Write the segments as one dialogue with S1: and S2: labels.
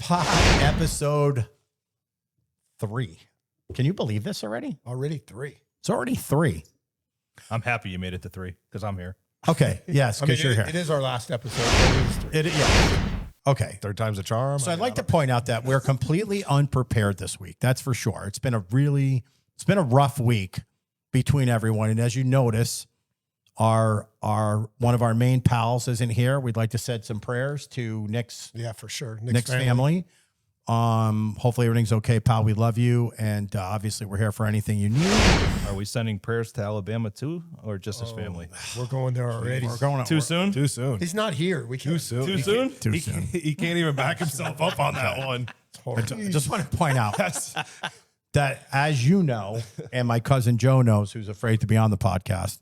S1: Pod episode 3. Can you believe this already?
S2: Already 3.
S1: It's already 3.
S3: I'm happy you made it to 3 because I'm here.
S1: Okay. Yes, because you're here.
S2: It is our last episode. It is 3.
S1: Yeah. Okay.
S4: Third time's a charm.
S1: So I'd like to point out that we're completely unprepared this week. That's for sure. It's been a rough week between everyone. And as you notice, our one of our main pals isn't here. We'd like to send some prayers to Nick's
S2: for sure.
S1: Nick's family. Hopefully everything's okay, pal. We love you, and obviously we're here for anything you need.
S3: Are we sending prayers to Alabama too, or just his family?
S2: We're going there already.
S1: We're going
S3: Too soon?
S4: Too soon.
S2: He's not here. We can't.
S4: Too soon.
S3: Too soon?
S1: Too soon.
S4: He can't even back himself up on that one.
S1: I just want to point out that, as you know, and my cousin Joe knows, who's afraid to be on the podcast,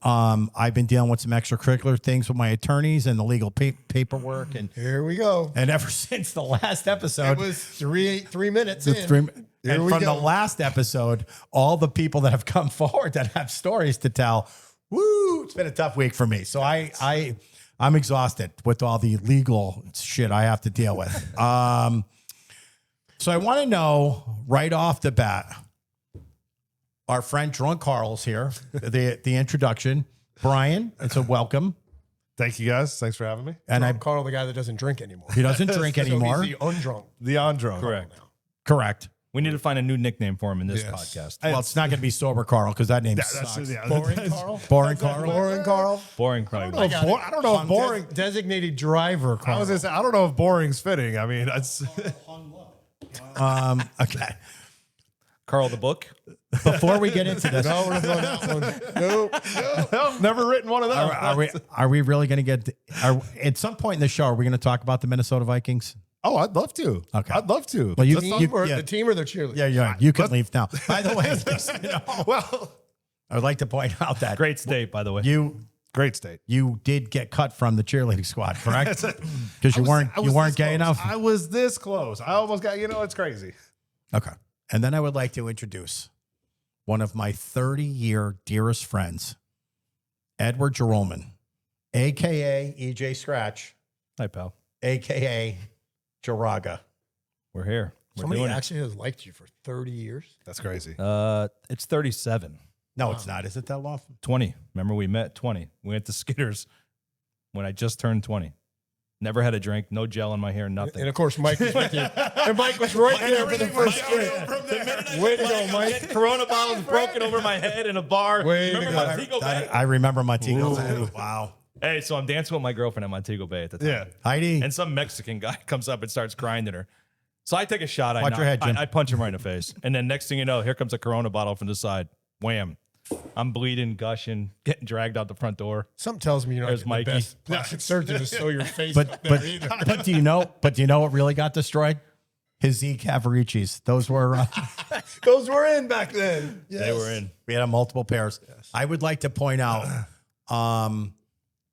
S1: I've been dealing with some extracurricular things with my attorneys and the legal paperwork, and
S2: Here we go.
S1: and ever since the last episode,
S2: It was 3 minutes
S1: the
S2: in.
S1: three-
S2: Here
S1: and
S2: we
S1: from
S2: go.
S1: the last episode, all the people that have come forward that have stories to tell, woo, it's been a tough week for me. So I'm exhausted with all the legal shit I have to deal with. So I want to know right off the bat, our friend Drunk Carl's here, the introduction. Brian, it's a welcome.
S4: Thank you guys. Thanks for having me.
S1: And
S2: I'm Carl, the guy that doesn't drink anymore.
S1: he doesn't drink anymore.
S2: So he's the undrunk.
S4: The Andro.
S3: Correct.
S1: Correct.
S3: We need to find a new nickname for him in this
S2: Yes.
S3: podcast.
S1: Well, it's not going to be Sober Carl because that name
S4: Yeah,
S1: sucks.
S2: Boring Carl?
S1: Boring Carl.
S2: Boring Carl?
S3: Boring, probably.
S4: I don't know if boring.
S2: Designated driver Carl.
S4: I was gonna say I don't know if boring's fitting. I mean, it's
S1: Okay.
S3: Carl the book.
S1: Before we get into this,
S2: No, we're not going that one. Nope.
S4: never written one of them.
S1: are we really going to get? At some point in the show, are we going to talk about the Minnesota Vikings?
S4: Oh, I'd love to.
S1: Okay.
S4: I'd love to.
S1: Well,
S2: The team or the cheerleader?
S1: Yeah. You can leave now. By the way,
S4: Well,
S1: I would like to point out that
S3: Great state, by the way.
S4: great state.
S1: you did get cut from the cheerleading squad, correct? Because you weren't gay enough.
S4: I was this close. I almost got. It's crazy.
S1: Okay. And then I would like to introduce one of my 30-year dearest friends, Edward Jeroman, a.k.a. EJ Scratch,
S3: Hi, pal.
S1: a.k.a. Jaraga.
S3: We're here. We're
S2: Somebody
S3: doing
S2: actually has liked you for 30 years.
S4: That's crazy.
S3: it. It's 37.
S1: No, it's not. Is it that long?
S3: 20. Remember we met 20. We went to Skitters when I just turned 20. Never had a drink, no gel in my hair, nothing.
S2: And of course, Mike was with you. And Mike was right there for the first drink. Way to go, Mike.
S3: Corona bottles broken over my head in a bar.
S2: Way to
S3: Remember
S2: go.
S3: Montego Bay?
S1: I remember Montego Bay. Wow.
S3: Hey, so I'm dancing with my girlfriend at Montego Bay at the time.
S4: Yeah.
S1: Heidi.
S3: And some Mexican guy comes up and starts grinding her. So I take a shot.
S1: Watch your head, Jim.
S3: I punch him right in the face. And then next thing you know, here comes a Corona bottle from the side. Wham. I'm bleeding, gushing, getting dragged out the front door.
S2: Something tells me you're not
S3: There's
S2: getting
S3: Mikey.
S2: the best plastic surgeon to sew your face
S1: But
S2: up there either.
S1: but do you know what really got destroyed? His Z Cavaricis. Those were
S2: Those were in back then. Yes.
S3: They were in.
S1: we had multiple pairs. I would like to point out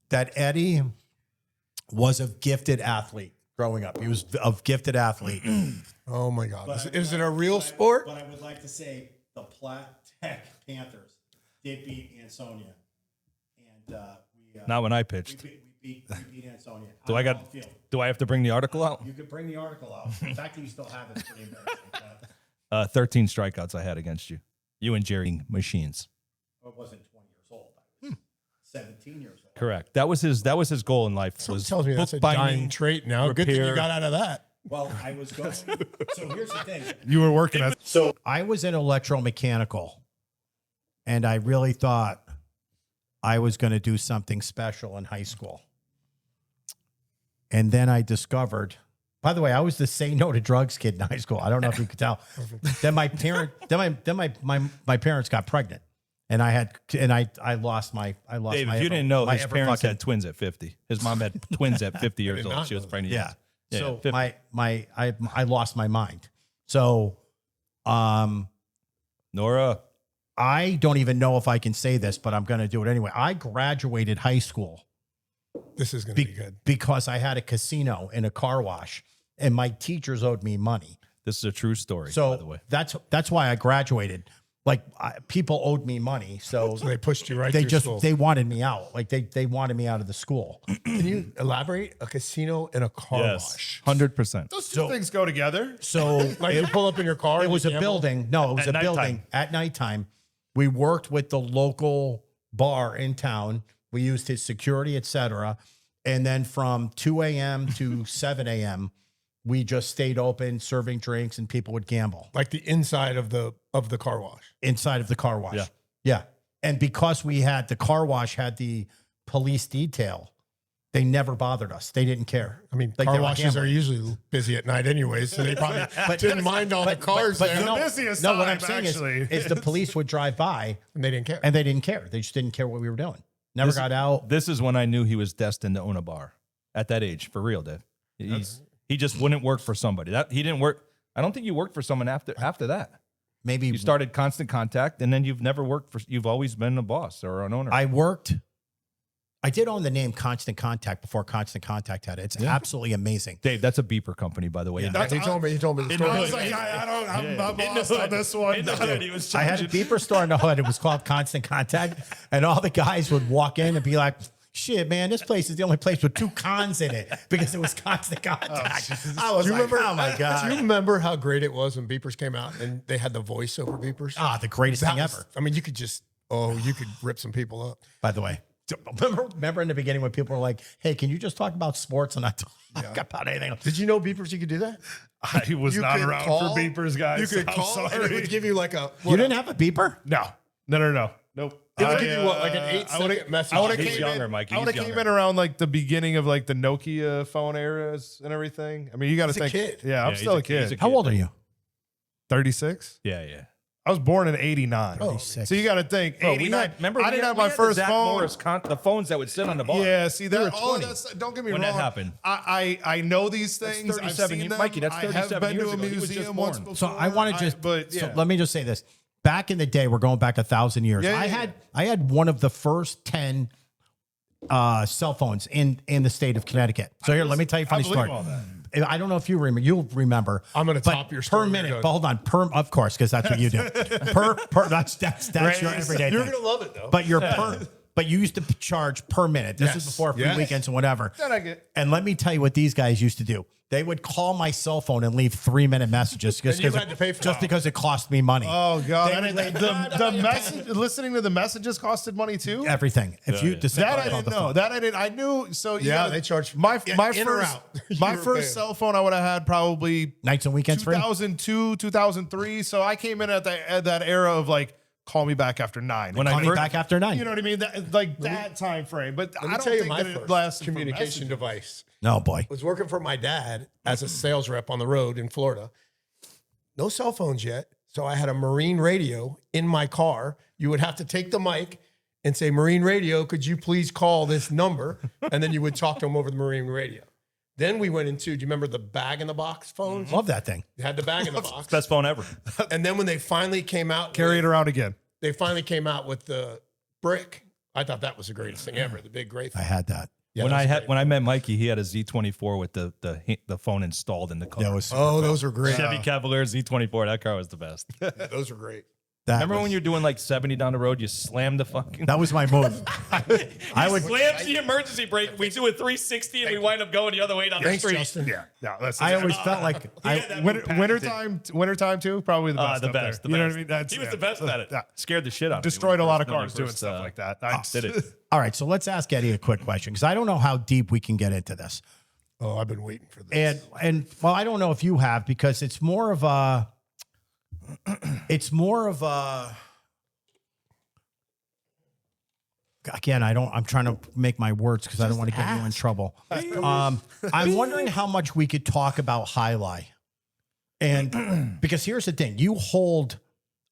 S1: that Eddie was a gifted athlete growing up. He was a gifted athlete.
S2: Oh, my God. Is it a real sport?
S1: But I would like to say the Platt Tech Panthers did beat Ansonia. And we
S3: Not when I pitched.
S1: beat Ansonia.
S3: Do I have to bring the article out?
S1: You could bring the article out. The fact that you still have it is pretty embarrassing.
S3: 13 strikeouts I had against you. You and Jerry Machines.
S1: I wasn't 20 years old. I was 17 years old.
S3: Correct. That was his goal in life.
S2: Something
S3: Was
S2: tells me that's a
S3: bookbinding.
S2: dying trait now. Good thing you
S3: repair.
S2: got out of that.
S1: Well, I was going. So here's the thing.
S4: You were working at.
S1: So I was in electromechanical, and I really thought I was going to do something special in high school. And then I discovered, by the way, I was the say no to drugs kid in high school. I don't know if you could tell. Then my parents got pregnant, and I lost my
S3: Dave, if you didn't know,
S1: my
S3: his
S1: ever
S3: parents
S1: fucking-
S3: had twins at 50. His mom had twins at 50 years old.
S2: not
S3: She was
S2: know
S3: pregnant.
S1: Yeah.
S3: Yeah,
S1: So
S3: 50.
S1: I lost my mind. So
S3: Nora.
S1: I don't even know if I can say this, but I'm going to do it anyway. I graduated high school
S2: This is going to be good.
S1: because I had a casino and a car wash, and my teachers owed me money.
S3: This is a true story, by the
S1: So
S3: way.
S1: that's why I graduated. like people owed me money, so
S2: So they pushed you right
S1: they
S2: through
S1: just
S2: school.
S1: they wanted me out. Like they wanted me out of the school.
S2: Can you elaborate? A casino and a car wash.
S3: 100%.
S4: Those two things go together.
S1: So
S2: Like you pull up in your car.
S1: it
S2: and
S1: was
S2: you
S1: a
S2: gamble?
S1: building. No, it was
S3: At
S1: a building
S3: nighttime.
S1: at nighttime. We worked with the local bar in town. We used his security, etc. And then from 2 a.m. to 7 a.m., we just stayed open, serving drinks, and people would gamble
S2: Like the inside of the car wash.
S1: inside of the car wash.
S3: Yeah.
S1: Yeah. And because we had the car wash had the police detail, they never bothered us. They didn't care.
S2: I mean,
S1: Like,
S2: car
S1: they were
S2: washes are
S1: gambling.
S2: usually busy at night anyways, so they probably didn't mind all the cars
S1: But
S2: there,
S1: you know,
S4: busiest
S1: no, what I'm
S4: time,
S1: saying
S4: actually.
S1: is the police would drive by
S2: and they didn't care.
S1: and they didn't care. They just didn't care what we were doing. Never
S3: This-
S1: got out.
S3: This is when I knew he was destined to own a bar at that age, for real, Dave. He just wouldn't work for somebody. That he didn't work. I don't think you worked for someone after that.
S1: Maybe
S3: You started Constant Contact, and then you've never worked for. You've always been a boss or an owner.
S1: I did own the name Constant Contact before Constant Contact had it. It's absolutely amazing.
S3: Dave, that's a beeper company, by the way.
S2: he told me the story.
S4: I was like, I'm boss on this one.
S1: I had a beeper store in the hood. It was called Constant Contact. And all the guys would walk in and be like, shit, man, this place is the only place with 2 cons in it because it was Constant Contact. I was like, oh my
S2: Do you
S1: God.
S2: remember how great it was when beepers came out and they had the voice over beepers?
S1: Ah, the greatest thing ever.
S2: I mean, you could rip some people up.
S1: By the way. Remember in the beginning when people were like, hey, can you just talk about sports and not talk about anything else?
S2: Did you know beepers you could do that?
S4: I was
S2: You
S4: not
S2: could
S4: around
S2: call-
S4: for beepers, guys.
S2: You could
S4: I'm
S2: call and it
S4: sorry.
S2: would give you like a.
S1: You didn't have a beeper?
S4: No. Nope.
S2: It would give you what, like an 8-second
S4: would've-
S2: message?
S4: I would have
S3: He's
S4: came
S3: younger,
S4: in,
S3: Mikey.
S4: I would have
S3: He's
S4: came
S3: younger.
S4: in around like the beginning of like the Nokia phone eras and everything. I mean, you got to
S2: He's a
S4: think.
S2: kid.
S4: Yeah, I'm
S3: Yeah,
S4: still a
S3: he's a
S4: kid.
S3: kid.
S1: How old are you?
S4: 36.
S3: yeah.
S4: I was born in '89.
S2: Oh.
S4: So you got to think.
S3: Bro,
S4: 89.
S3: remember
S4: I didn't have my first
S3: Zach
S4: phone.
S3: Morris the phones that would sit on the bar.
S4: Yeah, see
S3: We were
S4: that. All of
S3: 20
S4: that's, don't get me
S3: when
S4: wrong.
S3: that happened.
S4: I know these things. I've
S3: 37
S4: seen them.
S3: Mikey, that's
S4: I have
S3: 37
S4: been
S3: years
S4: to a
S3: ago. He was just
S4: museum once
S3: born.
S4: before.
S1: So I want to just,
S4: but
S1: so
S4: yeah.
S1: let me just say this. Back in the day, we're going back 1,000 years.
S4: Yeah,
S1: I had one of the first 10 cell phones in the state of Connecticut. So here, let me tell you a funny
S4: believe
S1: story.
S4: all that.
S1: I don't know if you remember. You'll remember.
S2: I'm gonna
S1: But
S2: top your
S1: per
S2: story.
S1: minute.
S2: Go.
S1: But hold on, of course, because that's what you do. That's your everyday
S2: You're
S1: thing.
S2: gonna love it though.
S1: But but you used to charge per minute. This is
S2: Yes.
S1: before free
S2: Yes.
S1: weekends and whatever.
S4: That I get.
S1: And let me tell you what these guys used to do. They would call my cell phone and leave 3-minute messages just
S2: And you
S1: because
S2: had to pay for
S1: just
S2: it.
S1: because it cost me money.
S4: Oh God!
S1: They
S4: I
S1: would
S4: didn't-
S1: like-
S4: the message, listening to the messages costed money too.
S1: Everything. If you
S3: yeah.
S1: decide
S4: That I didn't know. That I didn't. I knew. So you
S2: Yeah,
S4: gotta-
S2: they charge
S4: my
S2: in or
S4: first
S2: out. You
S4: my
S2: were
S4: first
S2: paying.
S4: cell phone I would have had probably
S1: nights and weekends free.
S4: 2002, 2003. So I came in at that era of like, call me back after 9.
S3: When
S1: Call
S3: I
S1: me
S3: first,
S1: back after 9.
S4: you know what I mean? That time frame. But
S2: Let
S4: I
S2: me
S4: don't
S2: tell you
S4: think
S2: my
S4: that it
S2: first
S4: lasted for
S2: communication
S4: messages.
S2: device.
S1: No boy.
S2: Was working for my dad as a sales rep on the road in Florida. No cell phones yet. So I had a marine radio in my car. You would have to take the mic and say, Marine radio, could you please call this number? And then you would talk to them over the marine radio. Then we went into, do you remember the bag in the box phones?
S1: Love that thing.
S2: You had the bag in the box.
S3: best phone ever.
S2: And then when they finally came out,
S4: Carry it around again.
S2: they finally came out with the brick. I thought that was the greatest thing ever. The big gray
S1: I
S2: thing.
S1: had that.
S2: Yeah,
S3: when
S2: that
S3: I
S2: was
S3: had
S2: great.
S3: when I met Mikey, he had a Z24 with the phone installed in the car.
S1: That was
S2: Oh, those were great.
S3: Chevy Cavalier Z24. That car was the best.
S2: Those were great.
S3: Remember when you're doing like 70 down the road, you slam the fucking.
S1: that was my move. I would
S3: slams the emergency brake. We do a 360 and we wind up going the other way down the
S2: Thanks,
S3: street.
S2: Justin.
S4: Yeah. No, that's
S1: I always felt like
S4: wintertime too. Probably the best.
S3: The
S4: up
S3: best.
S4: there.
S3: The
S4: You know
S3: best.
S4: what I mean? That's,
S3: He was
S4: yeah.
S3: the best at it.
S4: Yeah.
S3: Scared the shit out of me.
S4: Destroyed a lot of
S3: when he
S4: cars
S3: first,
S4: doing stuff like that.
S3: Did it.
S1: all right, so let's ask Eddie a quick question because I don't know how deep we can get into this.
S2: Oh, I've been waiting for this.
S1: And well, I don't know if you have because it's more of a again, I'm trying to make my words because I don't want to get you in trouble. I'm wondering how much we could talk about highlight. And because here's the thing, you hold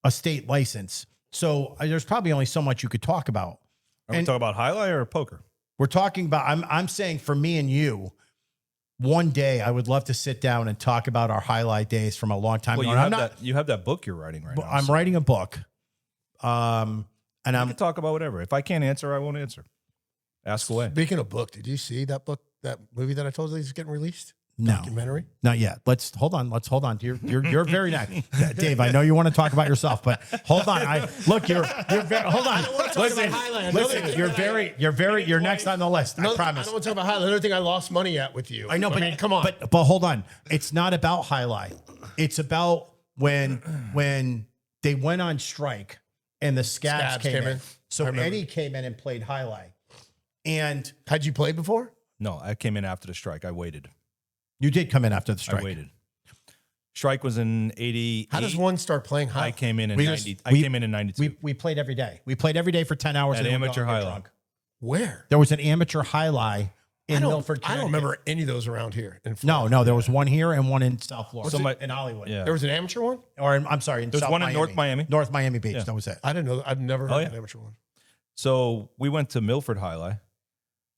S1: a state license. So there's probably only so much you could talk about.
S3: Are we
S1: And-
S3: talking about highlight or poker?
S1: We're talking about, I'm saying for me and you, one day I would love to sit down and talk about our highlight days from a long time
S3: Well,
S1: ago.
S3: you
S1: And
S3: have you have that book you're writing right now.
S1: I'm
S3: so
S1: writing a book. And
S3: we
S1: I'm
S3: can talk about whatever. If I can't answer, I won't answer. Ask away.
S2: Speaking of book, did you see that book, that movie that I told you is getting released?
S1: No,
S2: documentary?
S1: not yet. Let's hold on. You're very next, Dave. I know you want to talk about yourself, but hold on. You're very, hold on. Listen, you're next on the list. I promise.
S2: I don't want to talk about Highlight. Another thing I lost money at with you.
S1: I know, but
S2: come on.
S1: But hold on. It's not about highlight. It's about when they went on strike and the Scabs came in. So Eddie came in and played highlight. And
S2: had you played before?
S3: No, I came in after the strike. I waited.
S1: You did come in after the strike.
S3: I waited. Strike was in 88.
S2: How does one start playing highlight?
S3: I came in 90. I came in 92.
S1: We played every day. We played every day for 10 hours.
S3: At
S1: and
S3: amateur
S1: highlight.
S3: highlight.
S2: Where?
S1: There was an amateur highlight in Milford,
S2: I don't remember any of those around here. In
S1: No, there was one here and one in South Florida. In Hollywood.
S3: Yeah.
S2: There was an amateur one?
S1: Or I'm sorry, in
S3: There's
S1: South
S3: one
S1: Miami.
S3: in North Miami.
S1: North Miami Beach.
S3: Yeah.
S1: That was it.
S2: I didn't know. I've never heard of an amateur one.
S3: So we went to Milford Highlight,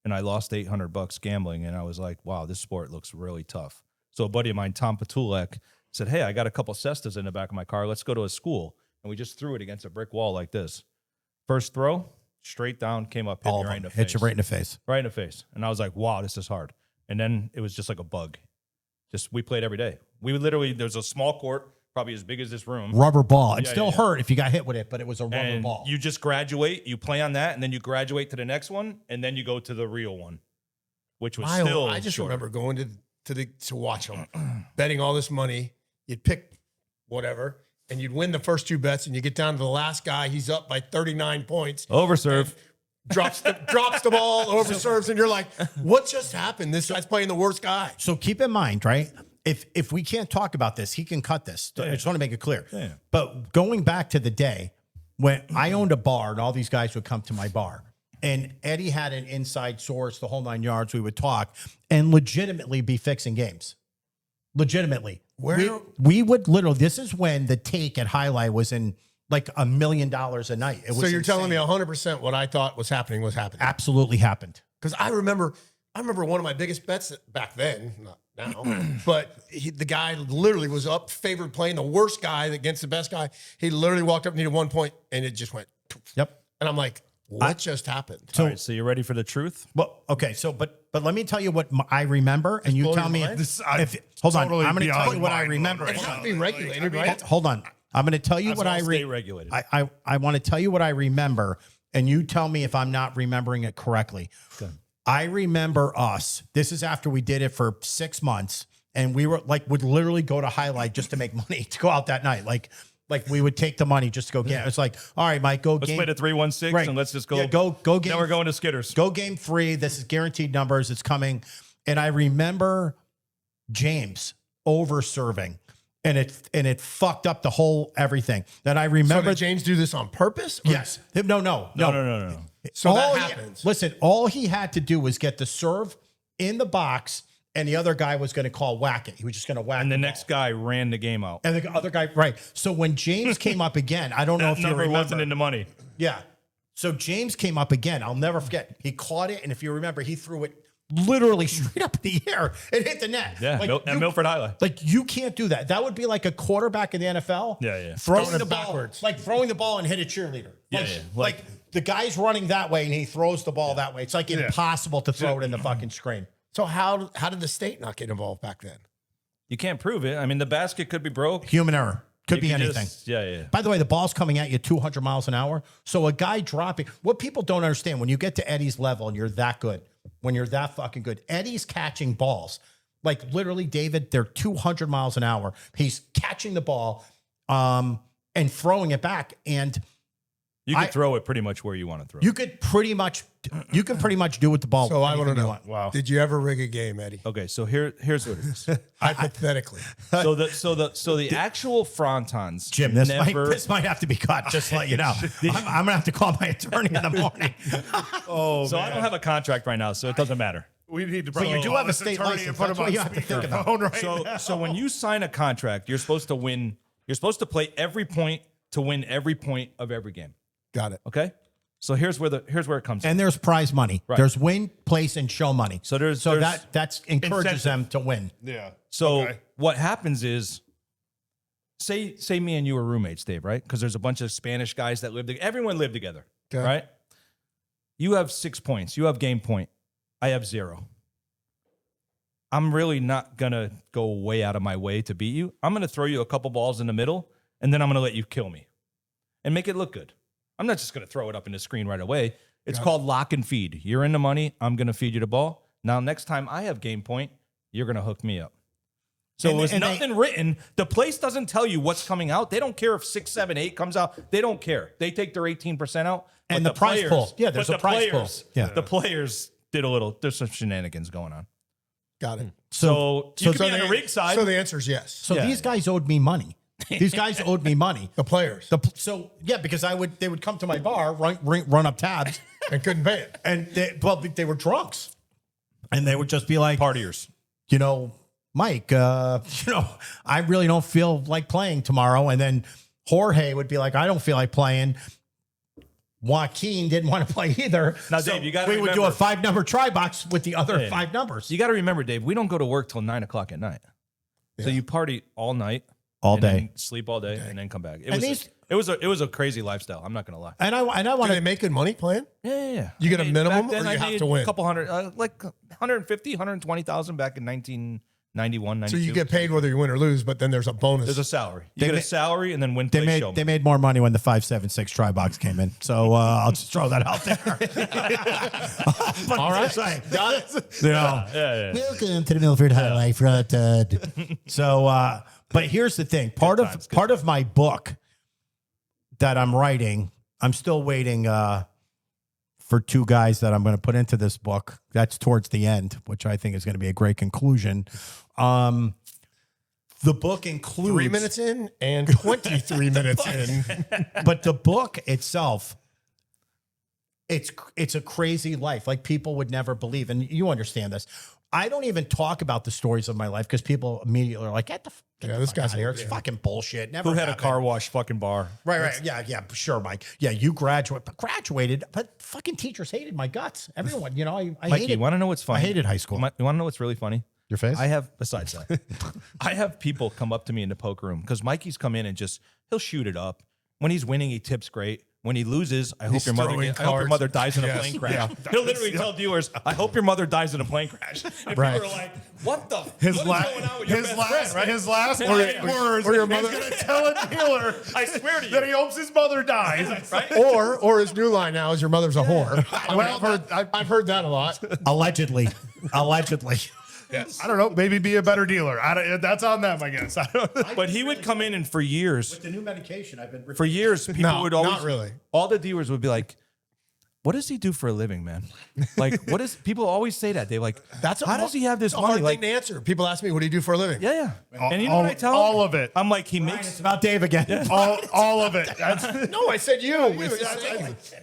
S3: and I lost $800 gambling, and I was like, wow, this sport looks really tough. So a buddy of mine, Tom Patulek, said, hey, I got a couple cestas in the back of my car. Let's go to a school. And we just threw it against a brick wall like this. First throw, straight down, came up, hit me right in the face.
S1: Hit you right in the face.
S3: Right in the face. And I was like, wow, this is hard. And then it was just like a bug. We played every day. We literally, there's a small court, probably as big as this room.
S1: Rubber ball. It still hurt if you got hit with it, but it was a rubber
S3: And
S1: ball.
S3: you just graduate, you play on that, and then you graduate to the next one, and then you go to the real one, which was still
S2: I just
S3: short.
S2: remember going to watch them, betting all this money. You'd pick whatever, and you'd win the first two bets, and you get down to the last guy. He's up by 39 points.
S3: Overserve.
S2: Drops the ball, overserves, and you're like, what just happened? This guy's playing the worst guy.
S1: So keep in mind, right? If we can't talk about this, he can cut this. I just want to make it clear.
S3: Yeah.
S1: But going back to the day when I owned a bar and all these guys would come to my bar, and Eddie had an inside source, the whole 9 yards, we would talk and legitimately be fixing games. Legitimately. We would literally, this is when the take at Highlight was in like $1 million a night. It was
S2: So you're
S1: insane.
S2: telling me 100% what I thought was happening was happening.
S1: Absolutely happened.
S2: Because I remember one of my biggest bets back then, not now, but the guy literally was up, favored playing the worst guy against the best guy. He literally walked up, needed 1 point, and it just went.
S1: Yep.
S2: And I'm like, what just happened?
S3: All right, so you ready for the truth?
S1: Well, okay. So, but let me tell you what I remember, and you
S2: blow
S1: tell
S2: your
S1: me
S2: mind?
S1: hold on.
S4: totally
S1: I'm going to tell
S4: beyond
S1: you what I
S4: mind
S1: remember.
S4: blowing
S2: It
S4: right
S2: has
S4: now.
S2: to be regulated, right?
S1: Hold on. I'm going to tell you what I
S3: Stay regulated.
S1: I want to tell you what I remember, and you tell me if I'm not remembering it correctly.
S3: Okay.
S1: I remember us. This is after we did it for 6 months, and we were like would literally go to Highlight just to make money to go out that night. Like we would take the money just to go get. It's like, all right, Mike, go
S3: Let's
S1: game.
S3: play the 3-1-6
S1: Right.
S3: and let's just go.
S1: Yeah, go game.
S3: Now we're going to Skitters.
S1: Go game 3. This is guaranteed numbers. It's coming. And I remember James over serving, and it fucked up the whole everything. That I
S2: So
S1: remember.
S2: did James do this on purpose? Or-
S1: Yes. No.
S3: No.
S2: So that
S1: All
S2: happens.
S1: Listen, all he had to do was get the serve in the box, and the other guy was going to call whack it. He was just going to whack
S3: And the
S1: ball.
S3: next guy ran the game out.
S1: And the other guy, right. So when James came up again, I don't know
S3: That
S1: if you
S3: number
S1: remember.
S3: wasn't in the money.
S1: Yeah. So James came up again. I'll never forget. He caught it, and if you remember, he threw it literally straight up in the air. It hit the net.
S3: Yeah, at Milford Highlight.
S1: Like, you can't do that. That would be like a quarterback in the NFL.
S3: Yeah.
S1: Throwing
S2: Throwing
S1: the
S2: it
S1: ball
S2: backwards.
S1: like throwing the ball and hit a cheerleader.
S3: Yeah.
S1: Like the guy's running that way and he throws the ball that way. It's like impossible to throw it in the fucking screen.
S2: So how did the state not get involved back then?
S3: You can't prove it. I mean, the basket could be broke.
S1: Human error. Could be
S3: You
S1: anything.
S3: Yeah.
S1: By the way, the ball's coming at you 200 miles an hour. So a guy dropping, what people don't understand, when you get to Eddie's level and you're that good, when you're that fucking good, Eddie's catching balls. Like literally, David, they're 200 miles an hour. He's catching the ball and throwing it back. And
S3: You can throw it pretty much where you want to throw it.
S1: you could pretty much do with the ball.
S2: So I want to
S1: anything you
S2: know.
S1: want.
S4: Wow.
S2: Did you ever rig a game, Eddie?
S3: Okay, so here's what it is.
S2: Hypothetically.
S3: So the actual frontons,
S1: Jim, this might have to be cut, just to let you know. I'm going to have to call my attorney in the morning.
S3: So I don't have a contract right now, so it doesn't matter.
S4: We need to
S1: But
S4: bring
S1: you
S4: in
S1: do
S4: an
S1: have a
S4: honest
S1: state
S4: attorney
S1: license.
S4: and put
S1: That's
S4: him
S1: what
S4: on
S1: you have to think about.
S4: speakerphone right now.
S3: So when you sign a contract, you're supposed to win. You're supposed to play every point to win every point of every game.
S2: Got it.
S3: Okay. So here's where it comes.
S1: And there's prize money.
S3: Right.
S1: There's win, place, and show money.
S3: So there's
S1: that encourages them to win.
S4: Yeah.
S3: So
S4: Okay.
S3: what happens is, say me and you were roommates, Dave, right? Because there's a bunch of Spanish guys that live together. Everyone lived together,
S2: Okay.
S3: right? You have 6 points. You have game point. I have 0. I'm really not going to go way out of my way to beat you. I'm going to throw you a couple balls in the middle, and then I'm going to let you kill me and make it look good. I'm not just going to throw it up in the screen right away. It's called lock and feed. You're in the money. I'm going to feed you the ball. Now, next time I have game point, you're going to hook me up. So it was nothing written. The place doesn't tell you what's coming out. They don't care if 6, 7, 8 comes out. They don't care. They take their 18% out.
S1: And the prize pool. Yeah, there's a prize pool. Yeah.
S3: The players did a little, there's some shenanigans going on.
S2: Got it.
S3: So you could be on the rig side.
S2: So the answer is yes.
S1: So these guys owed me money. These guys owed me money.
S2: The players.
S1: Because they would come to my bar, run up tabs,
S2: and couldn't pay it.
S1: and they were drunks, and they would just be like,
S3: Partiers.
S1: Mike, I really don't feel like playing tomorrow. And then Jorge would be like, I don't feel like playing. Joaquin didn't want to play either.
S3: Now, Dave, you got to
S1: we would do a 5-number try box with the other 5 numbers.
S3: You got to remember, Dave, we don't go to work till 9 o'clock at night. Yeah. So you party all night,
S1: all
S3: and
S1: day,
S3: then sleep all day, and then come back. It was a crazy lifestyle. I'm not gonna lie.
S1: And I want
S2: to make good money playing.
S3: Yeah.
S2: You get a minimum, or you have to win.
S3: A couple hundred, like 150, 120,000 back in 1991, 92.
S2: So you get paid whether you win or lose, but then there's a bonus.
S3: There's a salary. You get a salary, and then win.
S1: They made more money when the 5.76 try box came in. So I'll just throw that out there.
S2: All right, got it.
S3: Yeah.
S1: Welcome to the Milford Highlight Front. So, but here's the thing. Part of my book that I'm writing, I'm still waiting for 2 guys that I'm going to put into this book. That's towards the end, which I think is going to be a great conclusion. The book includes
S2: 3 minutes in and 23 minutes in.
S1: But the book itself, it's a crazy life. Like, people would never believe, and you understand this. I don't even talk about the stories of my life because people immediately are like, get the
S2: this guy's
S1: here. It's fucking bullshit. Never
S3: Who had
S1: happened.
S3: a car wash fucking bar?
S1: Right. Yeah, sure, Mike. Yeah, you graduated, but fucking teachers hated my guts. Everyone, I
S3: Mikey,
S1: hated.
S3: you want to know what's funny?
S1: I hated high school.
S3: You want to know what's really funny?
S1: Your face?
S3: Besides that, I have people come up to me in the poker room because Mikey's come in and he'll shoot it up. When he's winning, he tips great. When he loses, I hope your mother dies in a plane crash. Yeah. He'll literally tell dealers, I hope your mother dies in a plane crash. And people are like, what the what is going on with your best friend, right?
S4: His last words
S2: or your
S4: is going to tell a dealer
S3: I swear to you.
S4: that he hopes his mother dies.
S3: Right?
S2: Or his new line now is your mother's a whore. I've heard that a lot.
S1: Allegedly.
S2: Yes.
S4: I don't know. Maybe be a better dealer. That's on them, I guess. I don't know.
S3: But he would come in and for years,
S1: With the new medication, I've been
S3: people would always,
S2: not really.
S3: all the dealers would be like, what does he do for a living, man? Like, people always say that. They're like, how does he have this money?
S2: Hard
S3: Like,
S2: thing to answer. People ask me, what do you do for a living?
S3: yeah. And you know what I tell
S4: all
S3: them?
S4: of it.
S3: I'm like,
S1: It's about Dave again.
S4: all of it.
S2: No, I said you.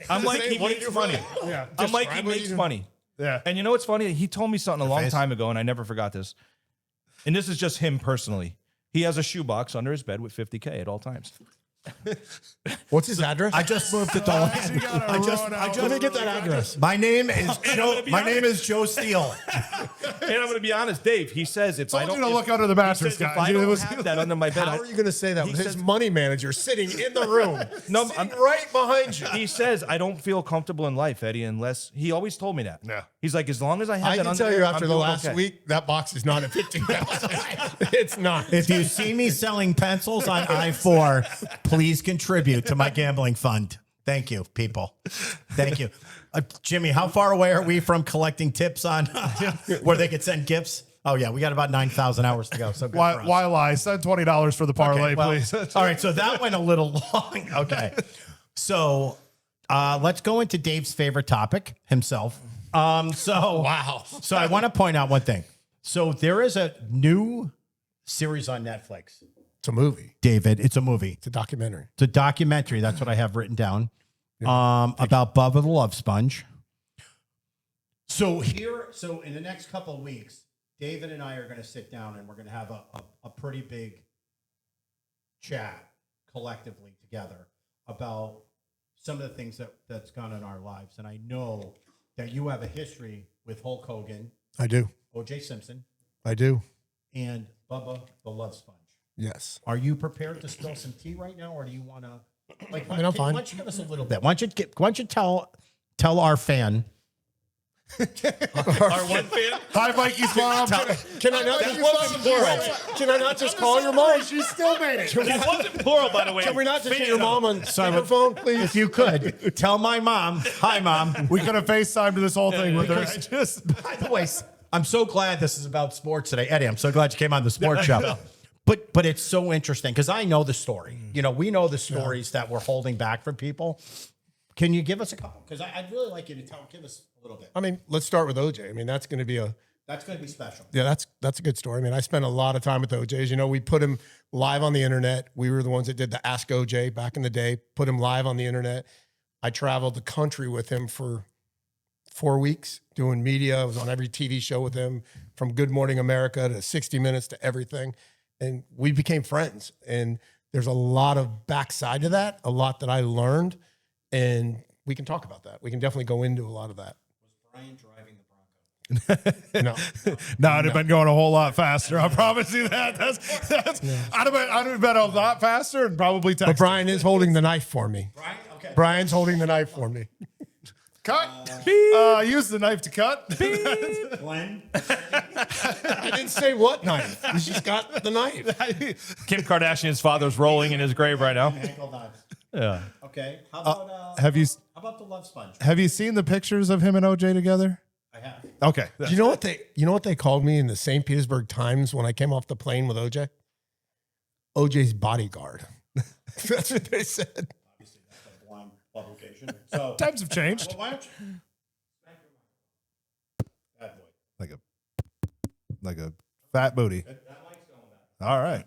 S3: I'm like, he makes money.
S4: Yeah.
S3: I'm like, he makes money.
S4: Yeah.
S3: And you know what's funny? He told me something a long time ago, and I never forgot this. And this is just him personally. He has a shoebox under his bed with $50K at all times.
S2: What's his address?
S1: I just moved to Dolan. I just
S2: Let me get that address.
S1: My name is Joe. My name is Joe Steele.
S3: And I'm going to be honest, Dave. He says if I
S4: Told
S3: don't
S4: you to look under the
S3: he
S4: mattress,
S3: says, if
S4: guys.
S3: I don't have that under my bed,
S2: How are you going to say that with his
S3: says-
S2: money manager sitting in the room?
S3: No,
S2: sitting right behind you.
S3: he says I don't feel comfortable in life, Eddie, unless he always told me that.
S4: Yeah.
S3: He's like, as long as I have
S2: I
S3: that
S2: can
S3: under
S2: tell you
S3: there,
S2: after
S3: I'm
S2: the
S3: doing
S2: last
S3: okay.
S2: week, that box is not at 15,000. It's not.
S1: If you see me selling pencils on I-4, please contribute to my gambling fund. Thank you, people. Thank you. Jimmy, how far away are we from collecting tips on where they could send gifts? Oh, yeah, we got about 9,000 hours to go. So good for us.
S4: Why lie? Send $20 for the parlay,
S1: Okay, well,
S4: please.
S1: all right, so that went a little long. Okay. So let's go into Dave's favorite topic, himself.
S2: Wow.
S1: So I want to point out one thing. So there is a new series on Netflix.
S2: It's a movie.
S1: David, it's a movie.
S2: It's a documentary.
S1: It's a documentary. That's what I have written down. About Bubba the Love Sponge. So in the next couple of weeks, David and I are going to sit down and we're going to have a pretty big chat collectively together about some of the things that's gone in our lives. And I know that you have a history with Hulk Hogan,
S2: I do.
S1: O.J. Simpson,
S2: I do.
S1: and Bubba the Love Sponge.
S2: Yes.
S1: Are you prepared to spill some tea right now, or do you want to? Like,
S2: I'm fine.
S1: Why don't you give us a little bit? Why don't you tell our fan
S3: Our one fan.
S4: Hi, Mikey's mom.
S2: Can I not just Can I not just call your mom? She still made it.
S3: It wasn't plural, by the way.
S2: Can we not just get your mom on speakerphone, please?
S1: If you could tell my mom, hi mom.
S4: We could have FaceTimed this whole thing with her.
S1: By the way, I'm so glad this is about sports today, Eddie. I'm so glad you came on the sports show. But it's so interesting because I know the story. You know, we know the stories that we're holding back from people. Can you give us a couple? Because I'd really like you to give us a little bit.
S2: I mean, let's start with OJ. I mean, that's going to be
S1: special.
S2: Yeah, that's a good story. I mean, I spent a lot of time with OJ. As you know, we put him live on the internet. We were the ones that did the Ask OJ back in the day, put him live on the internet. I traveled the country with him for 4 weeks doing media. I was on every TV show with him, from Good Morning America to 60 Minutes to everything. And we became friends. And there's a lot of backside to that, a lot that I learned. And we can talk about that. We can definitely go into a lot of that.
S1: Was Brian driving the Bronco?
S2: No.
S4: It'd have been going a whole lot faster. I promise you that. I'd have been a lot faster and probably texted.
S2: But Brian is holding the knife for me.
S1: Brian? Okay.
S2: Brian's holding the knife for me.
S4: Cut. Use the knife to cut.
S1: Glenn?
S2: I didn't say what knife. He's just got the knife.
S3: Kim Kardashian's father's rolling in his grave right now.
S1: Ankle knives.
S3: Yeah.
S1: Okay. How about
S4: Have you
S1: how about the love sponge?
S4: have you seen the pictures of him and OJ together?
S1: I have.
S4: Okay.
S2: Do you know what they called me in the St. Petersburg Times when I came off the plane with OJ? OJ's bodyguard. That's what they said.
S1: Obviously, that's a blind publication. So
S4: Times have changed.
S1: well, why don't you? Bad boy.
S4: Like a fat booty.
S1: That mic's going down.
S4: All right.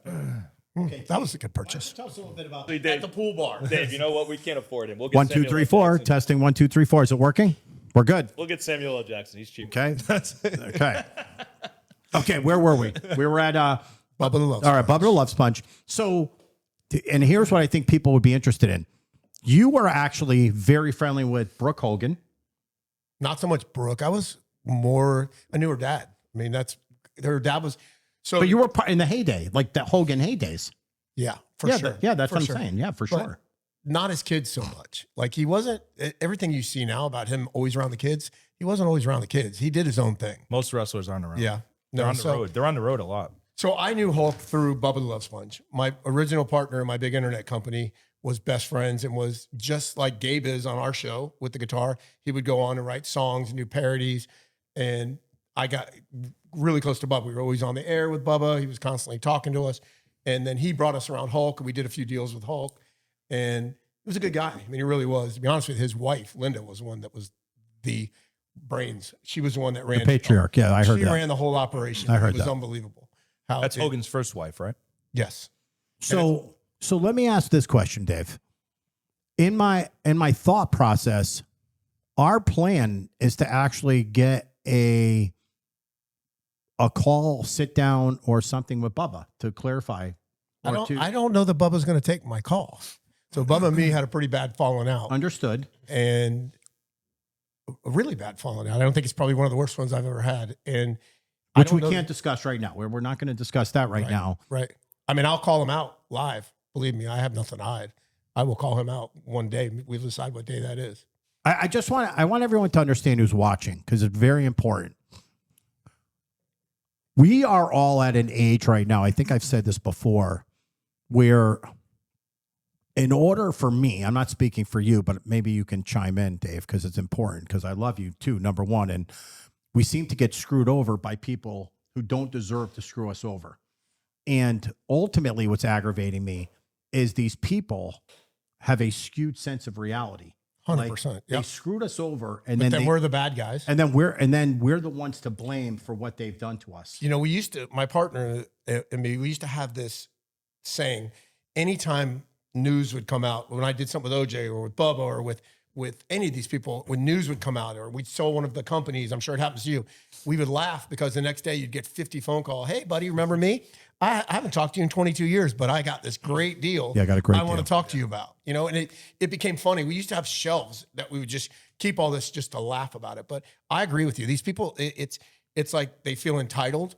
S1: Okay,
S2: That was a good purchase.
S1: tell us a little bit about
S3: Dave.
S1: at the pool bar.
S3: Dave, you know what? We can't afford him. We'll get
S1: 1, 2,
S3: Samuel
S1: 3,
S3: L.
S1: 4.
S3: Jackson.
S1: Testing 1, 2, 3, 4. Is it working? We're good.
S3: We'll get Samuel L. Jackson. He's cheap.
S1: Okay. Okay. Okay. Where were we? We were at
S2: Bubba the Love
S1: all right, Bubba the Love Sponge. So, and here's what I think people would be interested in. You were actually very friendly with Brooke Hogan.
S2: Not so much Brooke. I knew her dad. I mean, her dad was so.
S1: But you were in the heyday, like the Hogan heydays.
S2: Yeah, for
S1: Yeah,
S2: sure.
S1: yeah, that's
S2: For
S1: what
S2: sure.
S1: I'm saying. Yeah, for
S2: But
S1: sure.
S2: not his kids so much. Like he wasn't everything you see now about him always around the kids. He wasn't always around the kids. He did his own thing.
S3: Most wrestlers aren't around.
S2: Yeah.
S3: They're on the road. They're on the road a lot.
S2: So I knew Hulk through Bubba the Love Sponge. My original partner in my big internet company was best friends and was just like Gabe is on our show with the guitar. He would go on and write songs and do parodies. And I got really close to Bubba. We were always on the air with Bubba. He was constantly talking to us. And then he brought us around Hulk, and we did a few deals with Hulk. And he was a good guy. I mean, he really was. To be honest with you, his wife, Linda, was the one that was the brains. She was the one that ran
S1: The patriarch. Yeah, I heard
S2: She
S1: that.
S2: ran the whole operation.
S1: I heard
S2: it was
S1: that.
S2: unbelievable. How
S3: That's
S2: it-
S3: Hogan's first wife, right?
S2: Yes.
S1: So let me ask this question, Dave. In my thought process, our plan is to actually get a call, sit down, or something with Bubba to clarify.
S2: I don't know that Bubba's going to take my call. So Bubba and me had a pretty bad falling out,
S1: Understood.
S2: and a really bad falling out. I don't think it's probably one of the worst ones I've ever had. And I
S1: Which
S2: don't
S1: we
S2: know
S1: can't discuss right now. We're not going to discuss that right now.
S2: Right. I mean, I'll call him out live. Believe me, I have nothing to hide. I will call him out one day. We'll decide what day that is.
S1: I want everyone to understand who's watching because it's very important. We are all at an age right now, I think I've said this before, where in order for me, I'm not speaking for you, but maybe you can chime in, Dave, because it's important, because I love you too, number one. And we seem to get screwed over by people who don't deserve to screw us over. And ultimately, what's aggravating me is these people have a skewed sense of reality.
S2: 100%.
S1: They
S2: Yep.
S1: screwed us over, and
S2: But then
S1: then
S2: we're the bad guys.
S1: and then we're the ones to blame for what they've done to us.
S2: You know, we used to, my partner and me, we used to have this saying, anytime news would come out, when I did something with OJ or with Bubba or with any of these people, when news would come out or we sold one of the companies, I'm sure it happens to you, we would laugh because the next day you'd get 50 phone call. Hey, buddy, remember me? I haven't talked to you in 22 years, but I got this great deal.
S1: Yeah, I got a great
S2: I want
S1: deal.
S2: to talk to you about, you know, and it became funny. We used to have shelves that we would just keep all this just to laugh about it. But I agree with you. These people, it's like they feel entitled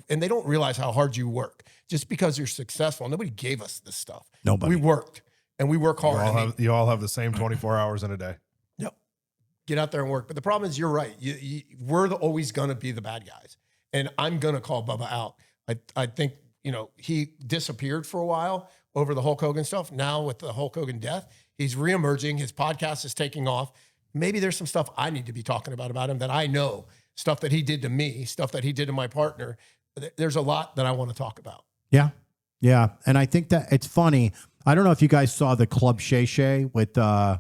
S2: and they don't realize how hard you work. Just because you're successful, nobody gave us this stuff.
S1: Nobody.
S2: We worked and we work hard.
S4: You all have the same 24 hours in a day.
S2: Yep. get out there and work. But the problem is, you're right. We're always going to be the bad guys. And I'm going to call Bubba out. I think, he disappeared for a while over the Hulk Hogan stuff. Now with the Hulk Hogan death, he's reemerging. His podcast is taking off. Maybe there's some stuff I need to be talking about him that I know, stuff that he did to me, stuff that he did to my partner. There's a lot that I want to talk about.
S1: Yeah. Yeah. And I think that it's funny. I don't know if you guys saw the Club Shay Shay with who's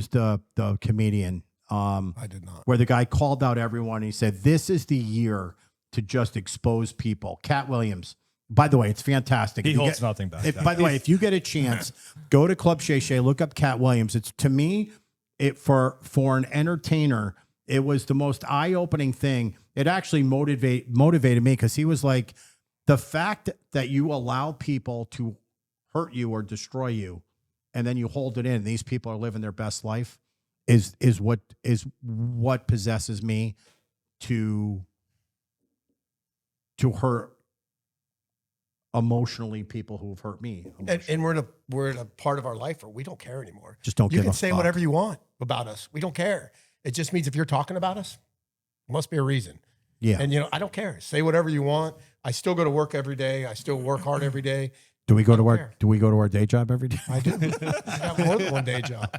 S1: the comedian?
S2: I did not.
S1: Where the guy called out everyone. And he said, "This is the year to just expose people." Cat Williams. By the way, it's fantastic.
S3: He holds nothing back.
S1: By the way, if you get a chance, go to Club Shay Shay, look up Cat Williams. It's, to me, for an entertainer, it was the most eye-opening thing. It actually motivated me, because he was like, the fact that you allow people to hurt you or destroy you, and then you hold it in, these people are living their best life, is what possesses me to hurt emotionally people who have hurt me.
S2: And we're in a part of our life where we don't care anymore.
S1: Just don't
S2: You
S1: give
S2: can
S1: a
S2: say
S1: fuck.
S2: whatever you want about us. We don't care. It just means if you're talking about us, must be a reason.
S1: Yeah.
S2: And I don't care. Say whatever you want. I still go to work every day. I still work hard every day.
S1: Do we go to
S2: care.
S1: work? Do we go to our day job every day?
S2: I do. I got more than one day job.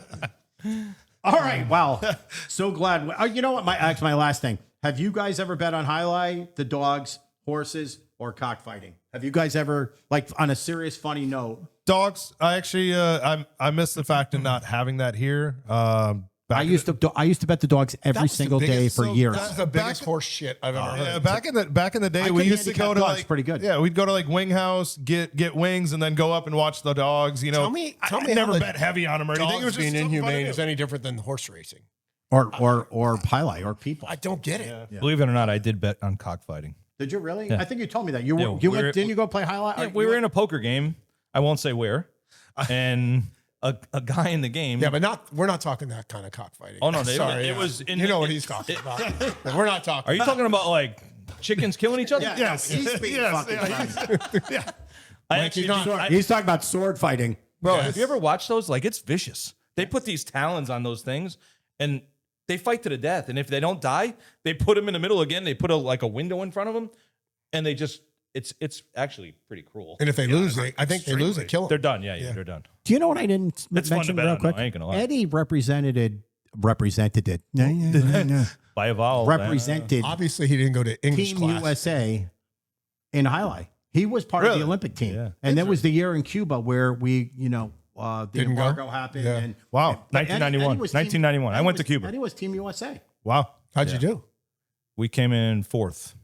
S1: All right. Wow. So glad. You know what? My last thing. Have you guys ever bet on highlight, the dogs, horses, or cockfighting? Have you guys ever, like, on a serious, funny note?
S4: Dogs. I actually, I miss the fact of not having that here.
S1: I used to bet the dogs every single day for years.
S2: That's the biggest horse shit I've ever heard.
S4: Back in the day,
S1: I
S4: we
S1: could
S4: used to go to
S1: handicap dogs
S4: like
S1: pretty good.
S4: Yeah, we'd go to like Wing House, get wings, and then go up and watch the dogs.
S2: Tell me
S4: I
S2: how
S4: never
S2: the
S4: bet heavy on them or anything. It
S2: Dogs
S4: was just
S2: being
S4: something fun to
S2: inhumane
S4: do.
S2: is any different than horse racing.
S1: Or highlight, or people.
S2: I don't get it.
S1: Yeah.
S3: Believe it or not, I did bet on cockfighting.
S1: Did you really?
S3: Yeah.
S1: I think you told me that. You
S3: Yeah,
S1: went,
S3: we were-
S1: didn't you go play highlight?
S3: Yeah, we were in a poker game. I won't say where. And a guy in the game.
S2: Yeah, but we're not talking that kind of cockfighting.
S3: Oh, no,
S2: Sorry.
S3: it was in
S2: you know
S3: the-
S2: what he's talking about. We're not talking.
S3: Are you talking about like chickens killing each other?
S1: Yeah,
S4: Yes.
S1: he's being fucking funny.
S3: I actually
S1: He's talking about sword fighting.
S3: Bro, have you ever watched those? Like, it's vicious. They put these talons on those things, and they fight to the death. And if they don't die, they put them in the middle again. They put a window in front of them, and they just it's actually pretty cruel.
S2: And if they lose, I think they lose, they kill
S3: They're
S2: them.
S3: done. Yeah, they're done.
S1: Do you know what I didn't
S3: It's fun to
S1: mention
S3: bet
S1: real
S3: on,
S1: quick?
S3: though, I ain't gonna lie.
S1: Eddie represented it.
S3: By evolve.
S1: Represented
S2: Obviously, he didn't go to English
S1: Team
S2: class.
S1: USA in highlight. He was part of
S4: Really?
S1: the Olympic team.
S3: Yeah.
S1: And that was the year in Cuba where we, the
S2: Didn't go?
S1: embargo happened.
S2: Yeah.
S1: And
S4: Wow.
S1: but Eddie
S3: 1991.
S1: was
S3: 1991. I went to Cuba.
S1: Eddie was Team USA.
S4: Wow.
S2: How'd you do?
S3: We came in fourth.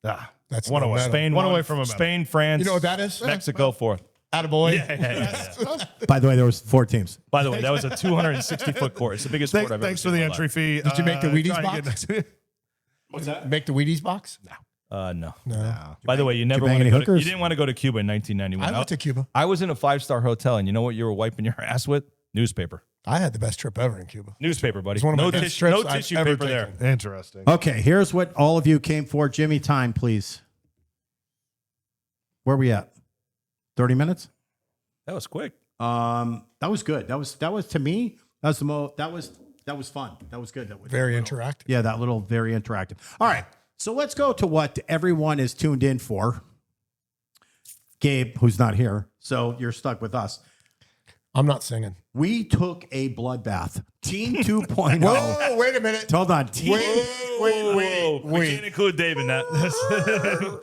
S4: Ah,
S2: That's
S4: one
S2: no
S4: away.
S2: medal.
S3: Spain
S4: One
S3: won.
S4: away from a medal.
S3: Spain, France.
S2: You know what that is?
S3: Mexico fourth.
S2: Attaboy.
S3: Yeah.
S1: By the way, there was 4 teams.
S3: By the way, that was a 260-foot court. It's the biggest court I've ever
S4: Thanks
S3: seen
S4: for the
S3: in my
S4: entry
S3: life.
S4: fee.
S2: Did you make the Wheaties
S4: try and
S2: box?
S4: get-
S1: What's that?
S2: Make the Wheaties box?
S3: No.
S2: No.
S3: By the way, you never
S1: bang
S3: want to
S1: any
S3: go to,
S1: hookers?
S3: you didn't want to go to Cuba in 1991.
S2: I went to Cuba.
S3: I was in a 5-star hotel, and you know what you were wiping your ass with? Newspaper.
S2: I had the best trip ever in Cuba.
S3: Newspaper, buddy.
S2: It's one of my
S3: No
S2: best
S3: tissue, no
S2: trips I've
S3: tissue
S2: ever
S3: paper there.
S2: taken.
S4: Interesting.
S1: Okay, here's what all of you came for. Jimmy, time, please. Where are we at? 30 minutes?
S3: That was quick.
S1: That was good. That was to me, that was the most that was fun. That was good. That was
S2: Very interactive.
S1: Yeah, that little very interactive. All right. So let's go to what everyone is tuned in for. Gabe, who's not here, so you're stuck with us.
S2: I'm not singing.
S1: We took a bloodbath. Team 2.0.
S2: Whoa, wait a minute.
S1: Hold on. Team
S3: Whoa, we can't include Dave in that.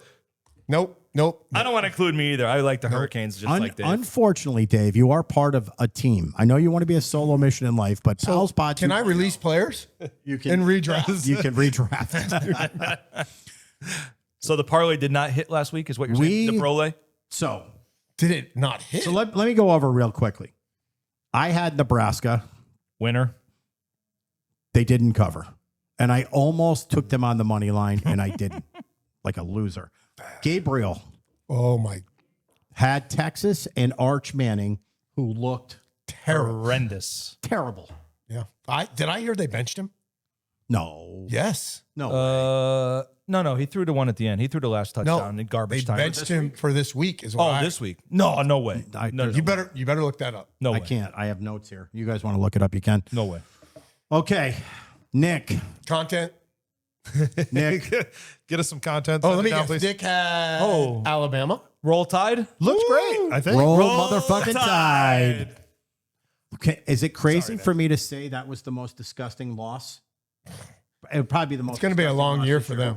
S2: Nope.
S3: I don't want to include me either. I like the Hurricanes just like Dave.
S1: Unfortunately, Dave, you are part of a team. I know you want to be a solo mission in life, but Pals Pod
S2: Can I
S1: 2.0,
S2: release players
S1: you can
S2: and redraft?
S1: you can redraft.
S3: So the parlay did not hit last week, is what you're saying? The brole?
S1: So
S2: Did it not hit?
S1: let me go over real quickly. I had Nebraska.
S3: Winner.
S1: They didn't cover. And I almost took them on the money line, and I didn't. Like a loser. Gabriel
S2: Oh my,
S1: had Texas and Arch Manning, who looked
S3: Horrendous.
S1: terrible.
S2: yeah. Did I hear they benched him?
S1: No.
S2: Yes.
S1: No.
S3: No. He threw the one at the end. He threw the last touchdown in
S2: They
S3: garbage time.
S2: benched him for this week. Is what
S3: This week? No way. No,
S2: You better look that up.
S3: no
S1: I
S3: way.
S1: can't. I have notes here. You guys want to look it up? You can.
S3: No way.
S1: Okay, Nick.
S2: Content.
S1: Nick.
S4: Get us some content.
S2: Oh,
S4: Send
S2: let
S4: it
S2: me
S4: down,
S2: guess.
S4: please.
S2: Dick had
S3: Oh.
S2: Alabama.
S3: Roll Tide.
S4: Looks great. I think.
S1: Roll,
S3: Roll
S1: motherfucking
S3: Tide.
S1: Tide. Okay, is it crazy for me to say that was the most disgusting loss? It would probably be the most.
S2: It's going to be a
S1: disgusting
S2: long
S1: loss
S2: year
S1: this
S2: for them.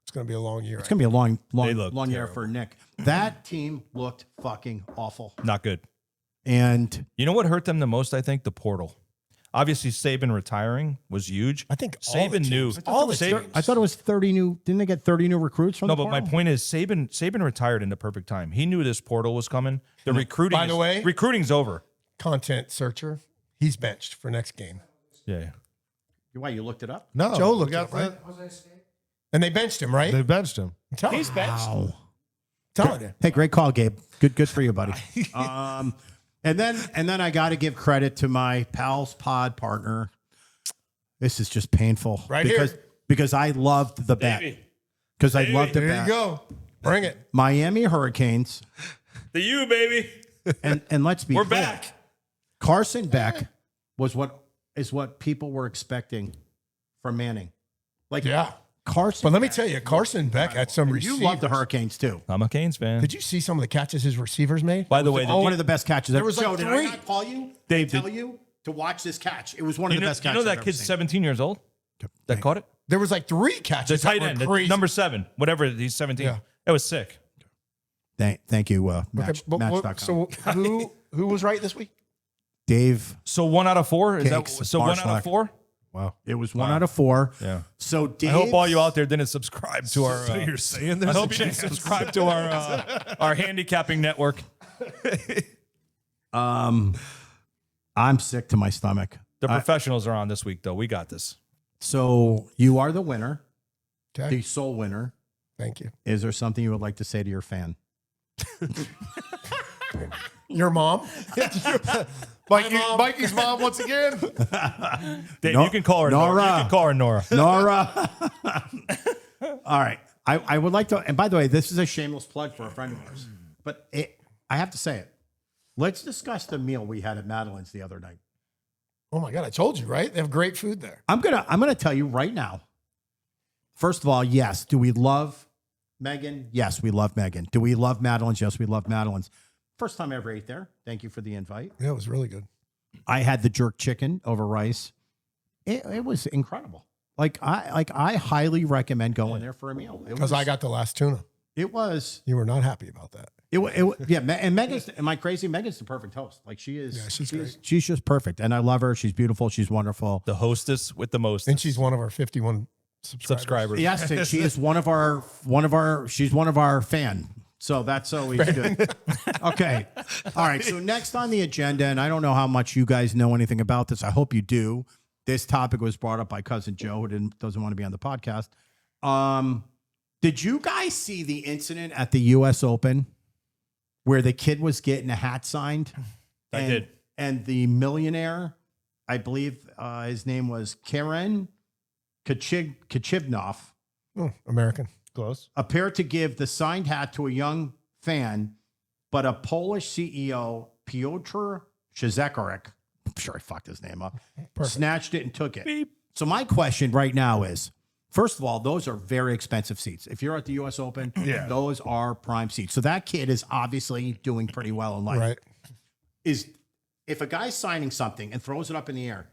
S2: It's going to be a long year.
S1: It's going to be a long
S3: look
S1: year
S3: terrible.
S1: for Nick. That team looked fucking awful.
S3: Not good.
S1: And
S3: You know what hurt them the most? I think the portal. Obviously, Saban retiring was huge.
S2: I think all the
S3: Saban knew.
S2: teams- all the
S3: Saban,
S2: teams.
S1: I thought it was 30 new. Didn't they get 30 new recruits from
S3: No,
S1: the
S3: but my
S1: portal?
S3: point is Saban retired in the perfect time. He knew this portal was coming. The recruiting.
S2: By the way-
S3: recruiting's over.
S2: Content searcher. He's benched for next game.
S3: Yeah.
S1: Why, you looked it up?
S4: No,
S2: Joe
S4: we
S2: looked
S4: got
S2: up, right? And they benched him, right?
S4: They benched him.
S2: He's benched.
S1: Wow.
S2: Telling you.
S1: Hey, great call, Gabe. Good for you, buddy. And then I got to give credit to my pals pod partner. This is just painful,
S2: Right
S1: because
S2: here.
S1: because I loved the bet. Because I loved the
S2: There
S1: bet.
S2: you go. Bring it.
S1: Miami Hurricanes,
S3: The U, baby.
S1: and let's be
S3: We're
S1: clear,
S3: back.
S1: Carson Beck was what people were expecting from Manning. Like
S2: Yeah.
S1: Carson.
S2: But let me tell you, Carson Beck had some
S1: you
S2: receivers.
S1: love the Hurricanes too.
S3: I'm a Canes fan.
S2: Did you see some of the catches his receivers made?
S3: By the way,
S1: One of the best catches ever.
S2: was like
S1: Joe, did I
S2: three.
S1: not call you?
S3: Dave,
S1: tell you to watch this catch. It was one of
S3: you
S1: the
S3: know,
S1: best
S3: you
S1: catches.
S3: know that
S1: I've ever
S3: kid's
S1: seen.
S3: 17 years old that caught it?
S2: There was like 3
S3: The
S2: catches.
S3: tight
S2: that
S3: end,
S2: were crazy.
S3: number 7, whatever. He's 17.
S2: Yeah.
S3: That was sick.
S1: Thank you, Match,
S2: Okay, but
S1: Match.com.
S2: so who was right this week?
S1: Dave,
S3: So 1 out of 4? Is that
S1: Cakes,
S3: so? 1 out
S1: Marshall.
S3: of 4?
S4: Wow.
S1: it was 1 out of 4.
S3: Yeah.
S1: So Dave,
S3: I hope all you out there didn't subscribe to our.
S4: So you're saying
S3: I
S4: there's a
S3: hope you didn't
S4: chance?
S3: subscribe to our handicapping network.
S1: I'm sick to my stomach.
S3: The professionals are on this week, though. We got this.
S1: So you are the winner,
S2: Okay.
S1: the sole winner.
S2: Thank you.
S1: Is there something you would like to say to your fan?
S2: Your mom?
S4: Mikey's mom once again.
S3: Dave,
S1: No-
S3: you can call her Nora.
S1: Nora.
S3: You can call her Nora.
S1: Nora. All right. I would like to, and by the way, this is a shameless plug for a friend of ours, but I have to say it. Let's discuss the meal we had at Madeline's the other night.
S2: Oh my God, I told you, right? They have great food there.
S1: I'm gonna tell you right now. First of all, yes. Do we love Megan? Yes, we love Megan. Do we love Madeline's? Yes, we love Madeline's. First time I ever ate there. Thank you for the invite.
S2: Yeah, it was really good.
S1: I had the jerk chicken over rice. It was incredible. I highly recommend going there for a meal.
S2: Because I got the last tuna.
S1: It was.
S2: You were not happy about that.
S1: Yeah, and Megan's. Am I crazy? Megan's the perfect host. Like she is.
S2: Yeah, she's great.
S1: She's just perfect, and I love her. She's beautiful. She's wonderful.
S3: The hostess with the most
S2: And she's one of our 51 subscribers.
S1: Yes, and she is one of our. She's one of our fan. So that's always good. Okay. All right. So next on the agenda, and I don't know how much you guys know anything about this. I hope you do. This topic was brought up by cousin Joe, who doesn't want to be on the podcast. Did you guys see the incident at the U.S. Open where the kid was getting a hat signed?
S3: I did.
S1: And the millionaire, I believe his name was Karen Kachivnov,
S2: American.
S4: Close.
S1: appeared to give the signed hat to a young fan, but a Polish CEO, Piotr Szczekarek, I'm sure I fucked his name up, snatched it and took it.
S3: Beep.
S1: So my question right now is, first of all, those are very expensive seats. If you're at the U.S. Open,
S4: Yeah.
S1: those are prime seats. So that kid is obviously doing pretty well in life.
S2: Right.
S1: If a guy's signing something and throws it up in the air,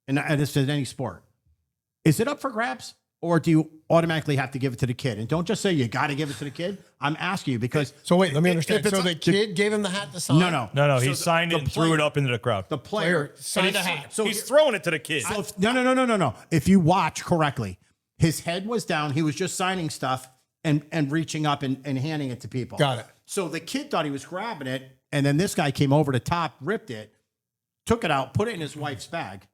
S1: and it's in any sport, is it up for grabs? Or do you automatically have to give it to the kid? And don't just say you got to give it to the kid. I'm asking you because
S2: So wait, let me understand.
S1: if it's
S2: So the kid gave him the hat to sign?
S1: no.
S3: No, he
S1: So
S3: signed it and threw it up into the crowd.
S1: The player
S2: Player signed a hat.
S1: So
S3: He's throwing it to the kid.
S1: So no. If you watch correctly, his head was down. He was just signing stuff and reaching up and handing it to people.
S2: Got it.
S1: So the kid thought he was grabbing it, and then this guy came over the top, ripped it, took it out, put it in his wife's bag,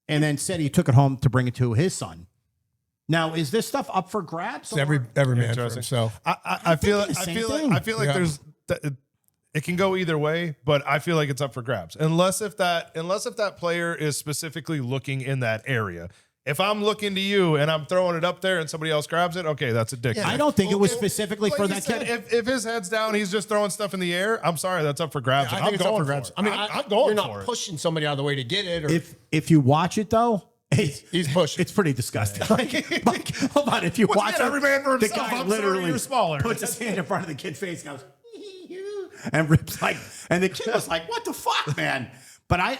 S1: and then said he took it home to bring it to his son. Now, is this stuff up for grabs?
S2: It's every man for
S4: Interesting.
S2: himself.
S4: I feel
S1: thinking the same
S4: like
S1: thing.
S4: I feel like
S2: Yeah.
S4: there's it can go either way, but I feel like it's up for grabs unless if that player is specifically looking in that area. If I'm looking to you and I'm throwing it up there and somebody else grabs it, okay, that's a dick.
S1: I don't think it was specifically
S4: Like
S1: for
S4: you
S1: that
S4: said,
S1: kid.
S4: if his head's down, he's just throwing stuff in the air. I'm sorry, that's up for grabs.
S2: I
S4: and
S2: think
S4: I'm
S2: it's up
S4: going
S2: for grabs.
S4: it.
S2: I mean,
S4: I'm going
S2: you're
S4: for
S2: not
S4: it.
S2: pushing somebody out of the way to get it. Or
S1: If you watch it though,
S2: He's pushing.
S1: It's pretty disgusting. Like, hold on. If you watch
S4: every man for
S1: the
S4: himself.
S1: guy
S4: I'm sorry
S1: literally
S4: you're smaller.
S1: puts his hand in front of the kid's face and goes, and rips like, and the kid was like, "What the fuck, man?" But I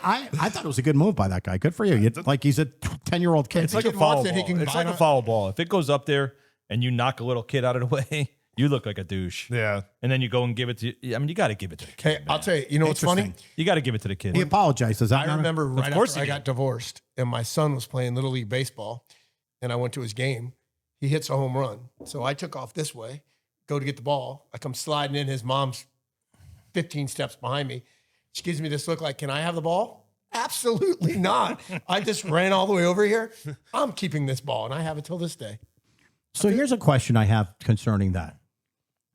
S1: thought it was a good move by that guy. Good for you. Like he's a 10-year-old kid.
S3: It's like a
S2: kid
S3: foul
S2: wants it, he
S3: ball.
S2: can
S3: It's
S2: bite
S3: like a
S2: on-
S3: foul ball. If it goes up there and you knock a little kid out of the way, you look like a douche.
S4: Yeah.
S3: And then you go and give it to. I mean, you got to give it to the kid.
S2: Hey, I'll tell you. You know what's funny?
S1: Interesting.
S3: You got to give it to the kid.
S1: He apologized. Does that
S2: I
S1: matter?
S2: remember right
S3: course
S2: after
S3: he
S2: I
S3: did.
S2: got divorced, and my son was playing Little League baseball, and I went to his game. He hits a home run, so I took off this way, go to get the ball. I come sliding in. His mom's 15 steps behind me. She gives me this look like, "Can I have the ball?" Absolutely not. I just ran all the way over here. I'm keeping this ball, and I have it till this day.
S1: So here's a question I have concerning that.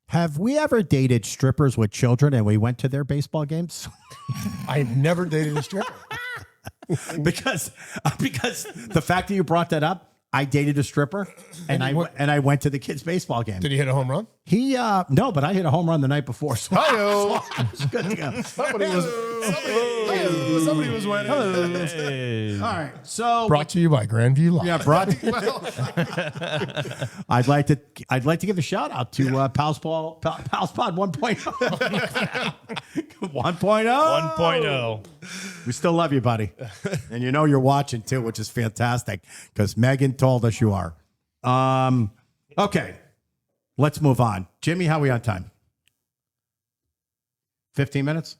S1: Have we ever dated strippers with children and we went to their baseball games?
S2: I've never dated a stripper.
S1: because the fact that you brought that up, I dated a stripper and I went to the kids' baseball game.
S2: Did he hit a home run?
S1: He no, but I hit a home run the night before. So
S4: Hi-yo.
S1: I was good to go.
S4: Somebody was winning.
S3: Hey.
S1: All right. So
S2: Brought to you by Grandview Live.
S1: yeah, brought. I'd like to give a shout out to Pals Pod 1.0. 1.0.
S3: 1.0.
S1: We still love you, buddy. And you know you're watching too, which is fantastic because Megan told us you are. Okay. Let's move on. Jimmy, how are we on time? 15 minutes?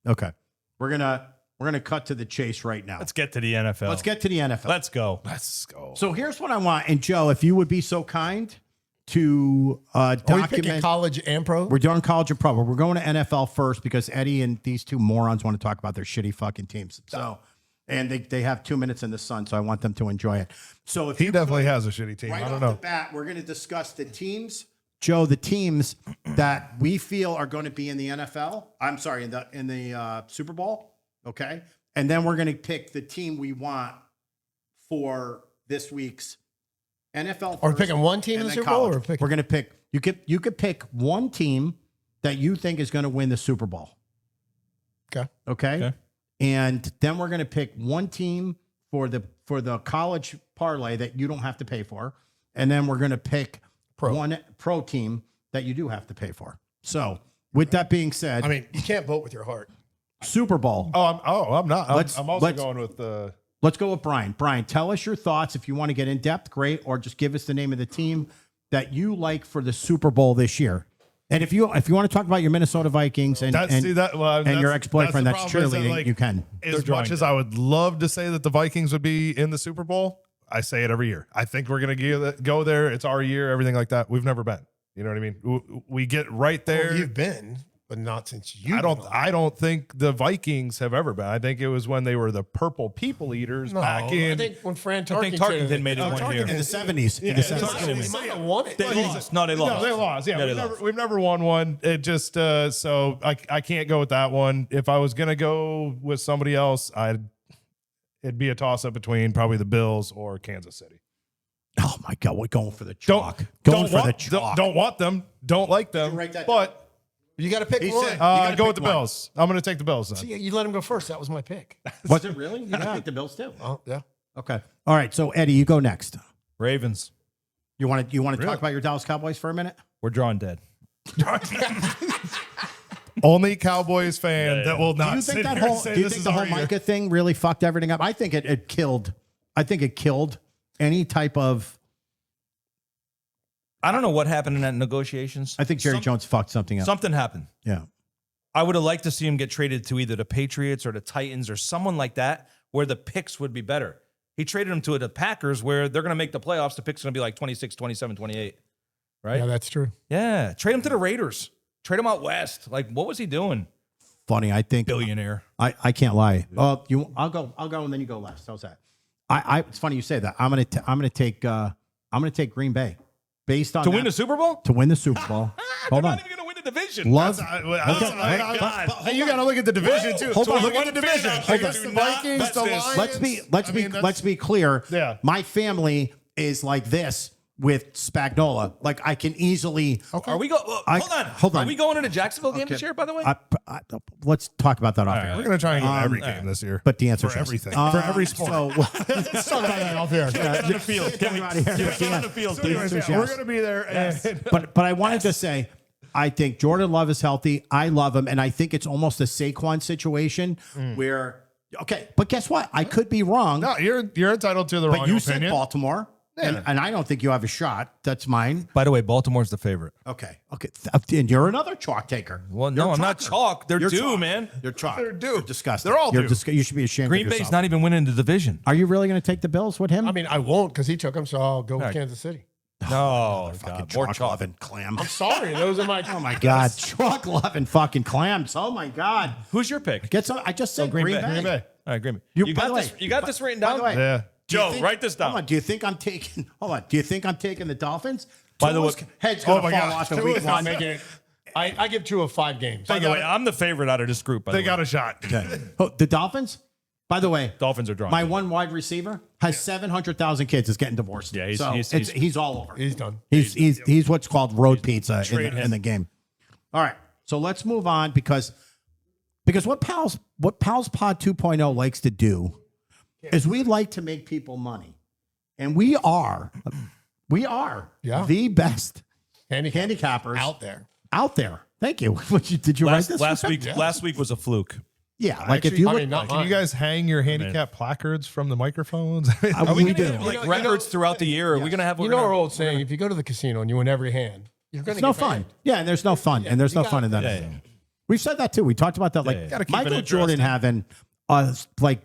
S1: Okay. We're gonna cut to the chase right now.
S3: Let's get to the NFL.
S1: Let's get to the NFL.
S3: Let's go.
S4: Let's go.
S1: So here's what I want. And Joe, if you would be so kind to
S2: Are we picking
S1: document.
S2: college and pro?
S1: We're doing college and pro, but we're going to NFL first because Eddie and these two morons want to talk about their shitty fucking teams. So, and they have 2 minutes in the sun, so I want them to enjoy it. So if
S4: He
S1: you
S4: definitely has a shitty team.
S1: right
S4: I don't
S1: off
S4: know.
S1: the bat, we're going to discuss the teams, Joe, the teams that we feel are going to be in the NFL. I'm sorry, in the Super Bowl. Okay, and then we're going to pick the team we want for this week's NFL.
S2: Are we
S1: first,
S2: picking one team in
S1: and
S2: the
S1: then
S2: Super Bowl?
S1: college.
S2: Or picking?
S1: We're going to pick. You could pick one team that you think is going to win the Super Bowl.
S2: Okay.
S1: Okay. And then we're going to pick one team for the college parlay that you don't have to pay for, and then we're going to pick one pro team that you do have to pay for. So, with that being said,
S2: I mean, you can't vote with your heart.
S1: Super Bowl.
S4: I'm not. I'm also
S1: let's-
S4: going with the.
S1: Let's go with Brian. Brian, tell us your thoughts. If you want to get in depth, great, or just give us the name of the team that you like for the Super Bowl this year. And if you want to talk about your Minnesota Vikings and your ex-boyfriend, that's cheerleading, you can.
S4: As much as I would love to say that the Vikings would be in the Super Bowl, I say it every year. I think we're going to go there. It's our year, everything like that. We've never been. You know what I mean? We get right there.
S2: Well, you've been, but not since you.
S4: I don't think the Vikings have ever been. I think it was when they were the purple people eaters back in.
S2: I think when Fran
S3: I think Tarkenton made it one year.
S1: In the 70s. In the 70s.
S2: They might have won it.
S3: They lost. No, they lost.
S4: No, they lost. Yeah,
S3: they lost.
S4: we've never won one. It just so I can't go with that one. If I was gonna go with somebody else, it'd be a toss up between probably the Bills or Kansas City.
S1: Oh my God, we're going for the chalk. Going for the chalk.
S4: Don't want them. Don't like them.
S1: write that
S4: But
S2: You got to pick
S1: He
S2: one.
S1: said- You gotta
S4: go
S1: pick
S4: with the
S1: one.
S4: Bills. I'm gonna take the Bills then.
S2: See, you let him go first. That was my pick.
S1: Was it really? You can pick the Bills too.
S2: Oh, yeah.
S1: Okay. All right. So Eddie, you go next.
S3: Ravens.
S1: You want to
S4: Really?
S1: talk about your Dallas Cowboys for a minute?
S3: We're drawing dead.
S4: Only Cowboys fan that will
S1: Do
S4: not
S1: you
S4: sit
S1: think that
S4: here and
S1: whole
S4: say
S1: do you
S4: this
S1: think
S4: is
S1: the whole
S4: our year.
S1: Micah thing really fucked everything up? I think it killed. I think it killed any type of.
S3: I don't know what happened in that negotiations.
S1: I think Jerry Jones fucked something up.
S3: Something happened.
S1: Yeah.
S3: I would have liked to see him get traded to either the Patriots or the Titans or someone like that where the picks would be better. He traded him to the Packers where they're going to make the playoffs. The picks are going to be like 26, 27, 28. Right?
S2: Yeah, that's true.
S3: Yeah. Trade him to the Raiders. Trade him out west. Like, what was he doing?
S1: Funny. I think
S3: Billionaire.
S1: I can't lie. I'll go and then you go last. How's that? It's funny you say that. I'm gonna take Green Bay based on
S3: To win the Super Bowl?
S1: to win the Super Bowl. Hold
S3: They're
S1: on.
S3: not even going to win the division.
S1: Love.
S4: You got to look at the division too.
S1: Hold on.
S4: Look at the division.
S3: Hold on.
S4: The Vikings, the Lions.
S1: Let's be clear.
S4: Yeah.
S1: My family is like this. with Spagnola. Like I can easily.
S3: Are we hold on.
S1: Hold on.
S3: Are we going to the Jacksonville game this year, by the way?
S1: Let's talk about that off air.
S4: We're gonna try and go to every game this year.
S1: But the answer
S4: for
S1: is yes.
S4: everything, for every sport.
S1: So,
S2: Let's talk about that off here.
S3: the field. Get me out of here. Get me on the field.
S4: So anyways,
S1: Yes.
S4: we're gonna be there. And
S1: but I wanted to say, I think Jordan Love is healthy. I love him, and I think it's almost a Saquon situation where. Okay, but guess what? I could be wrong.
S4: no, you're entitled to the wrong
S1: but you said
S4: opinion.
S1: Baltimore, and I don't think you have a shot. That's mine.
S3: By the way, Baltimore's the favorite.
S1: Okay. And you're another chalk taker.
S3: Well, no, I'm not chalk. They're
S1: You're
S3: due,
S1: chalk.
S3: man.
S1: You're chalk.
S4: They're due.
S1: You're disgusting.
S4: They're all
S1: You're
S4: due.
S1: You should be ashamed
S3: Green
S1: of
S3: Bay's
S1: yourself.
S3: not even winning the division.
S1: Are you really going to take the Bills with him?
S2: I mean, I won't because he took him, so I'll go with Kansas City.
S3: No,
S1: fucking
S3: God, more
S1: chalk
S3: chalk.
S1: loving clam.
S2: I'm sorry. Those are my.
S1: Oh my God, chalk loving fucking clams. Oh my God.
S3: Who's your pick?
S1: Get some. I just said
S3: Green
S1: Green
S3: Bay.
S1: Bay.
S4: Green Bay.
S3: All right, Green Bay.
S1: You-
S3: You
S1: by
S3: got
S1: the
S3: this.
S1: way-
S3: You got this written
S1: By
S3: down.
S1: the way,
S4: Yeah.
S3: Joe, write this down.
S1: Hold on. Do you think I'm taking? Hold on. Do you think I'm taking the Dolphins?
S3: By the way-
S1: Tua's head's gonna
S4: my
S1: fall
S4: God.
S1: off in
S2: Tua's
S1: week
S2: not
S1: one.
S2: making it. I give 2 of 5 games.
S3: By the way, I'm the favorite out of this group. By
S4: They
S3: the way.
S4: got a shot.
S1: Okay. Oh, the Dolphins. By the way,
S3: Dolphins are drawing.
S1: my one wide receiver has 700,000 kids. Is getting divorced.
S3: Yeah,
S1: so he's all over.
S2: He's done.
S1: He's what's called road pizza
S3: Trade him.
S1: in the game. All right, so let's move on because what Pals Pod 2.0 likes to do is we like to make people money, and we are
S2: Yeah.
S1: the best
S2: Handicappers
S1: handicappers
S2: out there.
S1: Thank you. Did you write this?
S3: Last week was a fluke.
S1: Yeah, like if
S4: Actually,
S1: you
S2: I
S1: look,
S2: mean, not
S4: Can you
S2: mine.
S4: guys hang your handicap placards from the microphones?
S3: Are we
S1: we
S3: gonna
S1: do.
S3: have, like
S2: You know-
S3: records throughout the year? Are we gonna have?
S2: You know our old saying: if you go to the casino and you win every hand, you're going to
S1: It's no fun. Yeah, and there's no fun, and there's no fun in that.
S3: Yeah, yeah.
S1: We've said that too. We talked about that. Like
S3: yeah.
S4: Gotta keep
S1: Michael
S4: it
S1: Jordan having like $1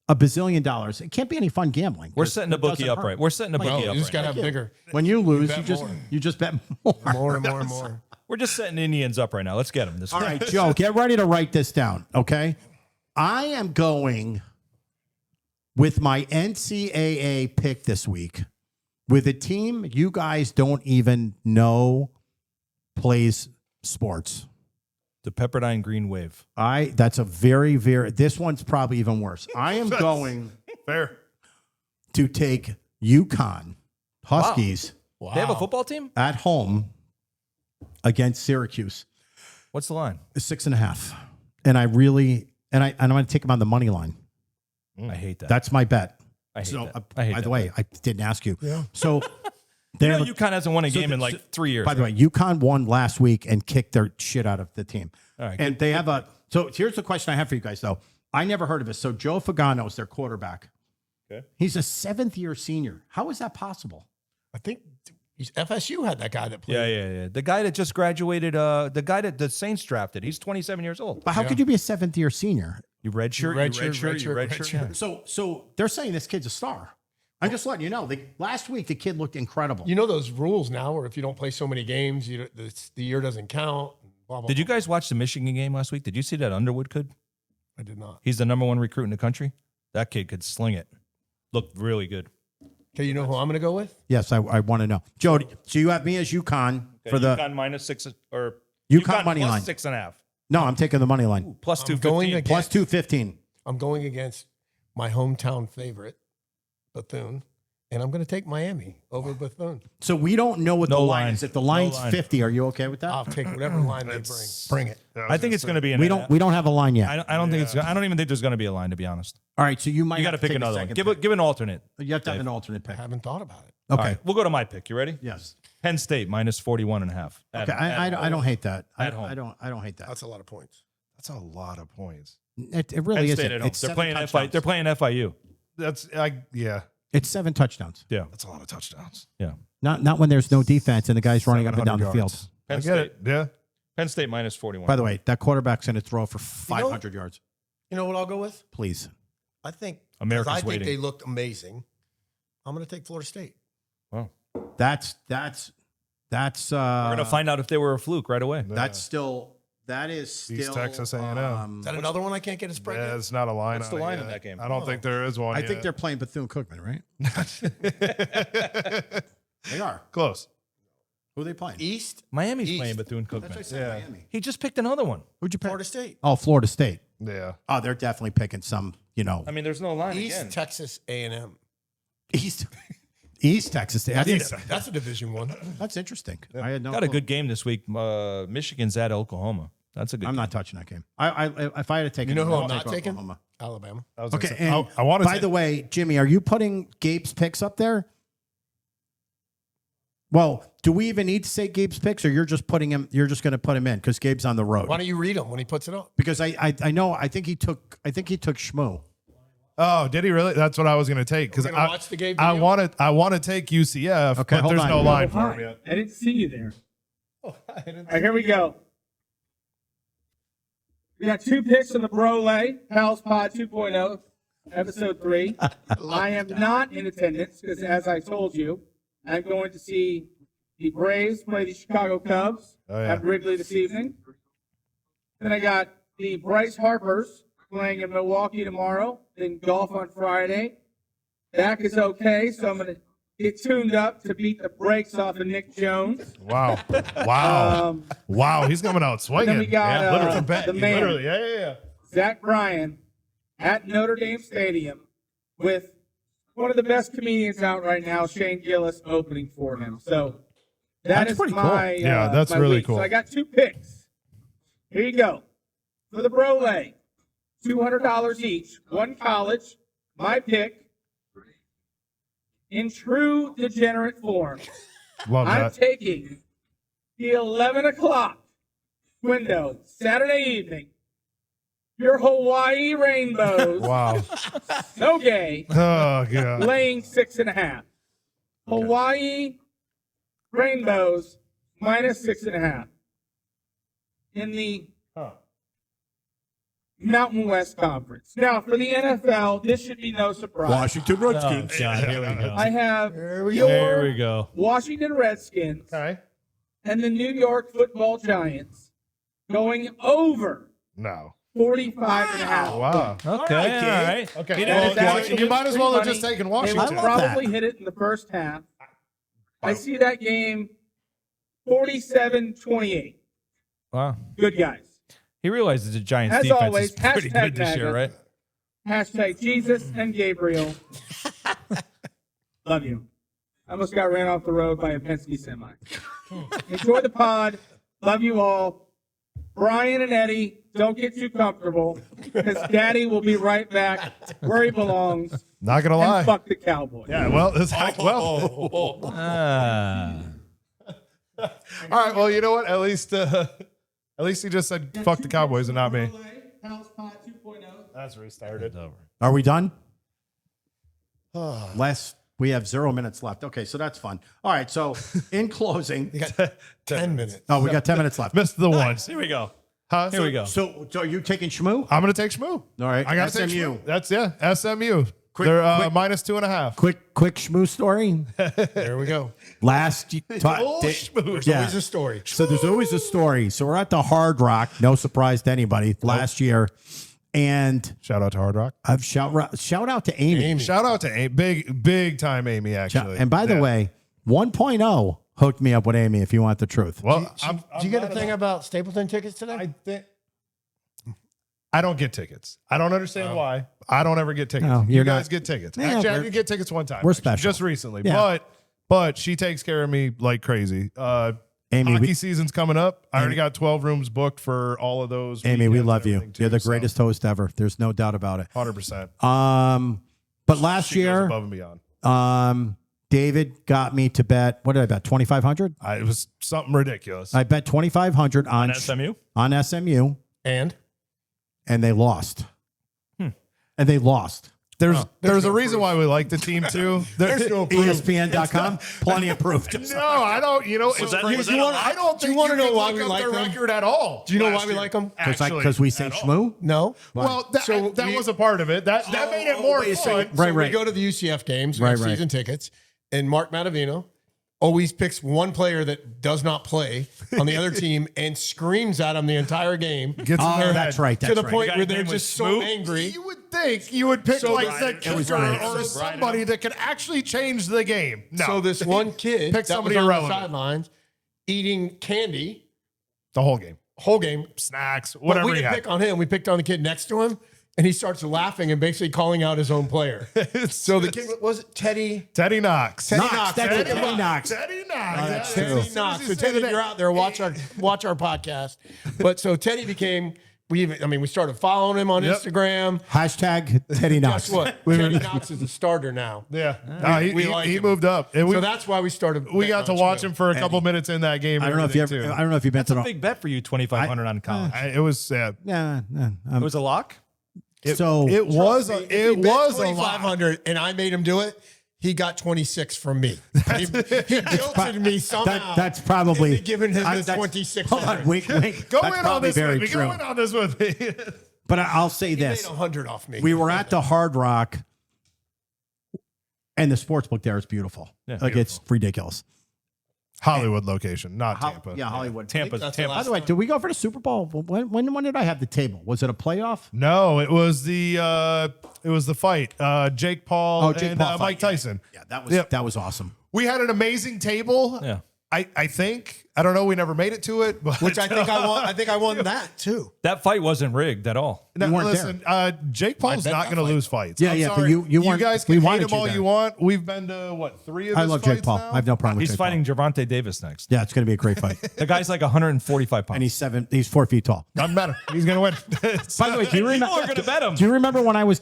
S1: bazillion. It can't be any fun gambling.
S3: We're setting the bookie up right. We're setting the
S2: No,
S3: bookie
S2: you
S3: up
S2: just got
S3: right.
S2: to have bigger,
S1: When you lose,
S2: bet more.
S1: you just bet more.
S2: more and more and more.
S3: We're just setting Indians up right now. Let's get them. This
S1: All right, Joe, get ready to write this down. Okay, I am going with my NCAA pick this week with a team you guys don't even know plays sports.
S3: the Pepperdine Green Wave.
S1: That's a very, very. This one's probably even worse. I am going
S4: Fair.
S1: to take UConn Huskies
S2: Wow.
S3: They have a football team.
S1: at home against Syracuse.
S3: What's the line?
S1: 6.5. And I'm going to take them on the money line.
S3: I hate that.
S1: That's my bet.
S3: I hate
S1: So,
S3: that. I hate
S1: by the
S3: that.
S1: way, I didn't ask you.
S2: Yeah.
S1: So,
S3: You
S1: they're
S3: know, UConn hasn't won a game in
S1: so-
S3: like 3 years.
S1: by the way, UConn won last week and kicked their shit out of the team.
S3: All right,
S1: And they have a. So here's the question I have for you guys, though. I never heard of this. So Joe Fagano is their quarterback.
S3: Okay.
S1: He's a 7th-year senior. How is that possible?
S2: I think FSU had that guy that played.
S3: Yeah. The guy that just graduated, the guy that the Saints drafted, he's 27 years old.
S1: But how could you be a 7th-year senior?
S3: You redshirt, you redshirt. Yeah.
S1: So they're saying this kid's a star. I'm just letting you know. Last week the kid looked incredible.
S2: You know those rules now, where if you don't play so many games, the year doesn't count. Blah, blah,
S3: Did you
S2: blah.
S3: guys watch the Michigan game last week? Did you see that Underwood kid?
S2: I did not.
S3: He's the #1 recruit in the country. That kid could sling it. Looked really good.
S2: Okay, you know who I'm going to go with?
S1: Yes, I want to know. Joe, so you have me as UConn for the
S3: UConn -6 or
S1: UConn money
S3: plus
S1: line.
S3: 6.5.
S1: No, I'm taking the money line.
S3: Plus
S2: I'm going
S3: 215.
S2: against-
S1: Plus 215.
S2: I'm going against my hometown favorite, Bethune, and I'm going to take Miami over Bethune.
S1: So we don't know what
S3: No
S1: the line
S3: line.
S1: is. If the
S3: No
S1: line's
S3: line.
S1: 50, are you okay with that?
S2: I'll take whatever line they bring. Bring it.
S3: I think it's going to be.
S1: we don't have a line yet.
S3: I don't think it's. I don't even think there's going to be a line, to be honest.
S1: All right, so you might
S3: You got
S1: have
S3: to pick
S1: take a
S3: another one.
S1: second
S3: Give
S1: pick.
S3: give an alternate.
S1: You have to have an alternate pick.
S2: I haven't thought about it.
S1: Okay.
S3: All right, we'll go to my pick. You ready?
S1: Yes.
S3: Penn State -41.5.
S1: Okay. I don't hate that.
S3: At home.
S1: I don't hate that.
S2: That's a lot of points.
S4: That's a lot of points.
S1: It
S3: Penn
S1: really
S3: State
S1: isn't.
S3: at home.
S1: It's
S3: They're
S1: 7
S3: playing
S1: touchdowns.
S3: They're playing FIU.
S4: Yeah.
S1: It's 7 touchdowns.
S3: Yeah.
S4: That's a lot of touchdowns.
S3: Yeah.
S1: Not when there's no defense and the guy's running up and down the
S4: 700
S1: field.
S4: yards.
S3: Penn
S4: I get
S3: State.
S4: it. Yeah.
S3: Penn State -41.
S1: By the way, that quarterback's going to throw for 500 yards.
S2: You know what I'll go with?
S1: Please.
S2: I think
S3: America's
S2: 'cause I think
S3: waiting.
S2: they looked amazing. I'm going to take Florida State.
S3: Wow.
S1: That's
S3: We're gonna find out if they were a fluke right away.
S1: that is still
S4: East Texas A&M.
S2: Is that another one I can't get a spread?
S4: Yeah,
S2: yet?
S4: it's not a line.
S3: What's the
S4: on it
S3: line
S4: yet.
S3: in that game?
S4: I don't think there is one.
S1: I think
S4: yet.
S1: they're playing Bethune-Cookman, right? They are.
S4: close.
S1: Who are they playing?
S2: East,
S3: Miami's
S2: East.
S3: playing Bethune
S1: That's what I
S3: Cookman.
S1: said, Miami.
S3: He just picked another one.
S1: Who'd you pick?
S2: Florida State,
S1: Oh, Florida State.
S4: Yeah.
S1: Oh, they're definitely picking some,
S3: I mean, there's no line
S2: East
S3: again.
S2: Texas A&M.
S1: East East Texas.
S2: That's a Division One.
S1: That's interesting. I had no
S3: Got a
S1: clue.
S3: good game this week. Michigan's at Oklahoma. That's a good
S1: I'm
S3: game.
S1: not touching that game. I if I had to take
S2: You know who
S1: I'll
S2: I'm not
S1: take
S2: taking?
S1: Oklahoma.
S2: Alabama.
S4: I was gonna
S1: Okay,
S4: say,
S1: and
S4: I want to.
S1: by the way, Jimmy, are you putting Gabe's picks up there? Well, do we even need to say Gabe's picks, or you're just putting him? You're just going to put him in because Gabe's on the road.
S2: Why don't you read them when he puts it up?
S1: Because I know I think he took Shmoo.
S4: Oh, did he really? That's what I was going to take because
S2: We're gonna watch the game
S4: I
S2: video?
S4: want to take UCF,
S1: Okay,
S4: but
S1: hold
S4: there's
S1: on.
S4: no line
S5: Oh,
S4: for him
S5: hi.
S4: yet.
S5: I didn't see you there. All right, here we go. We got 2 picks in the Brole, Pals Pod 2.0, episode 3. I am not in attendance because, as I told you, I'm going to see the Braves play the Chicago Cubs at Wrigley this evening. Then I got the Bryce Harpers playing in Milwaukee tomorrow, then golf on Friday. Back is okay, so I'm going to get tuned up to beat the brakes off of Nick Jones.
S4: Wow, wow, wow! He's coming out swinging.
S5: Then we got the man,
S4: Literally, yeah.
S5: Zach Bryan, at Notre Dame Stadium with one of the best comedians out right now, Shane Gillis, opening for him. So
S1: That's
S5: is
S1: pretty cool.
S5: my
S4: Yeah, that's
S5: my
S4: really
S5: week.
S4: cool.
S5: So I got 2 picks. Here you go. For the Brole, $200 each. One college, my pick. In true degenerate form,
S4: Love
S5: I'm
S4: that.
S5: taking the 11 o'clock window, Saturday evening. Your Hawaii Rainbows,
S4: Wow.
S5: no gay,
S4: Oh god.
S5: laying 6.5. Hawaii Rainbows minus 6.5. In the Mountain West Conference. Now, for the NFL, this should be no surprise.
S1: Washington Redskins.
S3: God, here we go.
S5: I have
S3: There we
S5: your
S3: go.
S5: Washington Redskins
S4: Okay.
S5: and the New York Football Giants going over
S4: No.
S5: 45.5.
S4: Wow.
S3: Okay, all right.
S4: Okay.
S5: That is
S4: Well,
S5: actually
S4: you might as well have
S5: free
S4: just
S5: money.
S4: taken
S5: They
S4: Washington.
S5: will probably hit it in the first half. I see that game 47-28.
S3: Wow.
S5: Good guys.
S3: He realizes the Giants'
S5: As
S3: defense
S5: always,
S3: is pretty good this year,
S5: MAGA.
S3: right?
S5: Hashtag Jesus and Gabriel. Love you. I almost got ran off the road by a Penske semi. Enjoy the pod. Love you all. Brian and Eddie, don't get too comfortable because Daddy will be right back where he belongs.
S4: Not gonna lie.
S5: And fuck the Cowboys.
S4: Yeah. Well, this
S2: Oh.
S4: all right. Well, you know what? At least he just said fuck the Cowboys and not me.
S5: House Pod 2.0.
S4: That's restarted.
S1: Are we done? We have 0 minutes left. Okay, so that's fun. All right, so in closing,
S2: You got 10 minutes.
S1: oh, we got 10 minutes left.
S4: Missed the one.
S3: Here we go.
S4: Huh?
S3: Here we go.
S1: So are you taking Shmoo?
S4: I'm gonna take Shmoo.
S1: All right,
S4: I got to take
S1: SMU.
S4: Shmoo. That's SMU.
S1: Quick-
S4: They're
S1: quick-
S4: minus 2.5.
S1: Quick Shmoo story.
S2: There we go.
S1: Last
S2: There's always a story.
S1: So there's always a story. So we're at the Hard Rock. No surprise to anybody. Last year, and
S4: Shout out to Hard Rock.
S1: I've shout out to Amy.
S4: Shout out to Amy. Big time Amy, actually.
S1: And by the way, 1.0 hooked me up with Amy. If you want the truth.
S4: well,
S2: Did you get a thing about Stapleton tickets today?
S4: I don't get tickets. I don't understand why. I don't ever get tickets.
S1: No,
S4: you
S1: you're
S4: guys
S1: not-
S4: get tickets.
S1: Yeah,
S4: Actually, I
S1: we're-
S4: did get tickets one time.
S1: we're
S4: actually,
S1: special.
S4: just recently.
S1: Yeah.
S4: But she takes care of me like crazy.
S1: Amy,
S4: Hockey
S1: we,
S4: seas's coming up. I already got 12 rooms booked for all of those.
S1: Amy, we
S4: weekends
S1: love
S4: and
S1: you.
S4: everything, too,
S1: You're the
S4: so
S1: greatest host ever. There's no doubt about it.
S4: 100%.
S1: But last
S4: She goes
S1: year,
S4: above and beyond.
S1: David got me to bet. What did I bet? 2,500.
S4: It was something ridiculous.
S1: I bet 2,500 on
S3: SMU?
S1: on SMU,
S2: And
S1: and they lost. And they lost.
S4: There's a reason why we like the team too.
S2: there's no proof.
S1: ESPN.com, plenty of proof.
S4: No, I don't. You know,
S3: Was that-
S4: you-
S3: was
S4: you
S3: that
S4: want-
S3: a
S4: I don't.
S2: Do you
S4: think
S2: wanna know
S4: can
S2: why
S4: look
S2: we
S4: up
S2: like
S4: their
S2: them?
S4: record at all?
S2: Do you know
S4: last
S2: why we
S4: year.
S2: like them?
S4: Actually,
S1: Because we say
S4: at all.
S1: Shmoo.
S2: No.
S4: Well, that
S2: So
S4: that
S2: we-
S4: was a part of it. That made it more
S1: wait a
S4: fun.
S1: second. Right,
S2: So
S1: right.
S2: we go to the UCF games, we
S1: Right,
S2: have
S1: right.
S2: season tickets, and Mark Matavino always picks one player that does not play on the other team and screams at them the entire game
S4: Gets in
S1: Oh,
S4: their
S1: that's
S4: head.
S1: right.
S2: to
S1: That's
S2: the
S1: right.
S2: point
S3: guy's
S2: where they're
S3: name was
S2: just so
S3: Smoot?
S2: angry.
S4: You would think you would pick
S2: So
S4: like
S2: Brian-
S4: the
S1: it was
S4: kicker
S1: Brian.
S4: or somebody that could actually change the game. No.
S2: So this one kid
S4: Pick
S2: that
S4: somebody
S2: was on
S4: irrelevant.
S2: the sidelines eating candy
S4: the whole game,
S2: whole game.
S4: snacks,
S2: But
S4: whatever
S2: we
S4: he
S2: didn't
S4: had.
S2: pick on him. We picked on the kid next to him. and he starts laughing and basically calling out his own player. So the kid was it Teddy.
S4: Teddy Knox.
S2: Teddy
S1: Knox,
S2: Knox.
S1: that's it, Teddy Knox.
S4: Teddy Knox.
S1: that's
S2: Teddy
S1: true.
S2: Knox. So Teddy, if you're out there, watch our podcast. But so Teddy became. We started following him on Instagram.
S1: Hashtag Teddy Knox.
S2: Guess what? Teddy Knox is the starter now.
S4: Yeah.
S2: We like
S4: he
S2: him.
S4: moved up. And
S2: So that's why we started.
S4: we got to watch him for a couple minutes in that game.
S1: I don't know if you ever. I don't know if you've been
S3: That's
S1: to
S3: a
S1: the.
S3: big bet for you, 2,500 on college.
S4: It was sad.
S1: Yeah,
S3: It was a lock?
S1: so
S4: It was
S2: If
S4: a
S2: he bet
S4: lot.
S2: 2,500 and I made him do it. He got 26 from me. He guilted me somehow.
S1: that's probably
S2: into giving him the
S1: that's-
S2: 26.
S1: Hold on, wink, wink.
S4: Go
S1: That's
S4: in on
S1: probably
S4: this
S1: very
S4: with me.
S1: true.
S4: Go in on this with me.
S1: But I'll say
S2: He made
S1: this:
S2: 100 off me.
S1: we were at the Hard Rock, and the sports book there is beautiful.
S3: Yeah,
S1: Like it's ridiculous.
S4: Hollywood location, not Tampa.
S1: Yeah, Hollywood.
S3: Tampa.
S2: that's the
S3: Tampa.
S1: By the way, did we go for the Super Bowl? When did I have the table? Was it a playoff?
S4: No, it was the fight. Jake Paul
S1: Jake
S4: and
S1: Paul fight.
S4: Mike Tyson.
S1: Yeah, that was awesome.
S4: We had an amazing table.
S3: Yeah.
S4: I think. I don't know. We never made it to it, but
S2: Which I think I won. I think I won that too.
S3: That fight wasn't rigged at all.
S1: You weren't
S4: listen, Jake Paul's
S2: bet
S4: not
S2: that
S4: going to
S2: fight.
S4: lose fights.
S1: Yeah,
S4: I'm
S1: yeah, but
S4: sorry.
S1: you weren't-
S4: guys
S1: we
S4: can hate
S1: wanted
S4: him
S1: you
S4: all
S1: there.
S4: you want. We've been to what 3 of
S1: I
S4: his
S1: love
S4: fights
S1: Jake Paul.
S4: now?
S1: I have no problem with
S3: He's
S1: Jake
S3: fighting
S1: Paul.
S3: Gervonta Davis next.
S1: Yeah, it's going to be a great fight.
S3: The guy's like 145 pounds.
S1: And he's 4 feet tall.
S4: Doesn't matter. He's going to win.
S1: By the way, do you
S3: People are
S1: remember?
S3: going to bet him.
S1: Do you remember when I was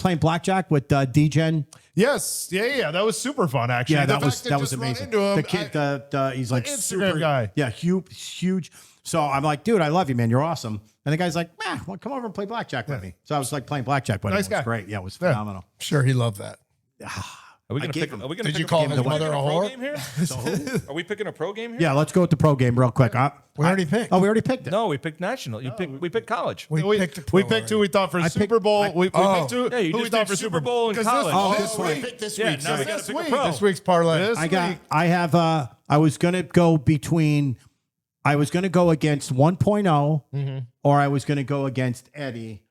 S1: playing blackjack with D-Gen?
S4: Yes. Yeah. That was super fun. Actually.
S1: Yeah,
S4: The
S1: that was
S4: fact
S1: that was
S4: just run
S1: amazing.
S4: into him,
S1: The kid, he's like
S4: Instagram
S1: super
S4: guy.
S1: Yeah, huge. So I'm like, dude, I love you, man. You're awesome. And the guy's like, well, come over and play blackjack with me. So I was like playing blackjack with him.
S4: Nice
S1: It was
S4: guy.
S1: great. Yeah, it was phenomenal.
S2: Sure, he loved that.
S3: Are we going to
S1: gave
S3: pick?
S1: him-
S3: Are we going
S2: Did
S3: to
S2: you call his mother a whore?
S3: game here? Are we picking a pro game here?
S1: Yeah, let's go with the pro game real quick.
S2: We already picked.
S1: Oh, we already picked it.
S3: No, we picked national. We picked college.
S2: We
S4: We
S2: picked.
S4: who we thought for Super Bowl. We picked who,
S3: Yeah, you
S4: who we
S3: just
S4: thought
S3: did
S4: for
S3: Super Bowl and college.
S4: This
S2: We
S4: week.
S2: picked this
S3: Yeah,
S2: week.
S3: now we
S2: So
S3: got to
S4: this
S3: pick a
S4: week.
S3: pro.
S2: this week's parlay.
S4: This week.
S1: I was going to go between, I was going to go against 1.0 or I was going to go against Eddie.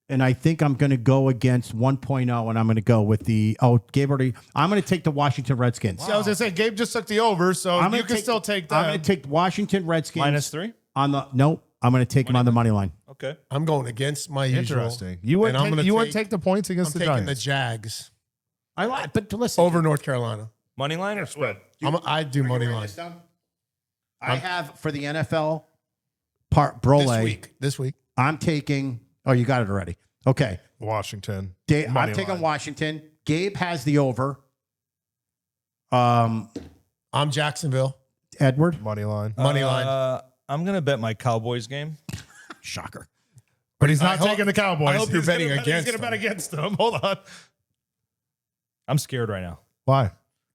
S1: And I think I'm going to go against 1.0 and I'm going to go with Gabe already, I'm going to take the Washington Redskins.
S4: I was going to say, Gabe just took the over, so
S1: I'm
S4: you
S1: gonna
S4: can still take that.
S1: I'm going to take Washington Redskins.
S3: -3.
S1: Nope. I'm going to take them on the money line.
S3: Okay.
S2: I'm going against my usual.
S4: Interesting. You would
S2: And I'm gonna
S4: take the points
S2: I'm
S4: against the
S2: taking the
S4: Giants.
S2: Jags
S1: I like, but listen.
S2: over North Carolina.
S3: Money line or spread?
S2: I do money line
S1: I have for the NFL part brole.
S2: This week.
S1: I'm taking. Oh, you got it already. Okay.
S4: Washington.
S1: I'm
S4: Money
S1: taking
S4: line.
S1: Washington. Gabe has the over.
S2: I'm Jacksonville.
S1: Edward.
S4: Money line.
S2: Money line.
S3: I'm going to bet my Cowboys game.
S1: Shocker.
S4: But he's
S2: I
S4: not
S2: hope-
S4: taking the Cowboys.
S2: I hope you're
S4: He's
S2: betting
S4: gonna
S2: against
S4: He's going to bet
S2: them.
S4: against them. Hold on.
S3: I'm scared right now.
S4: Why?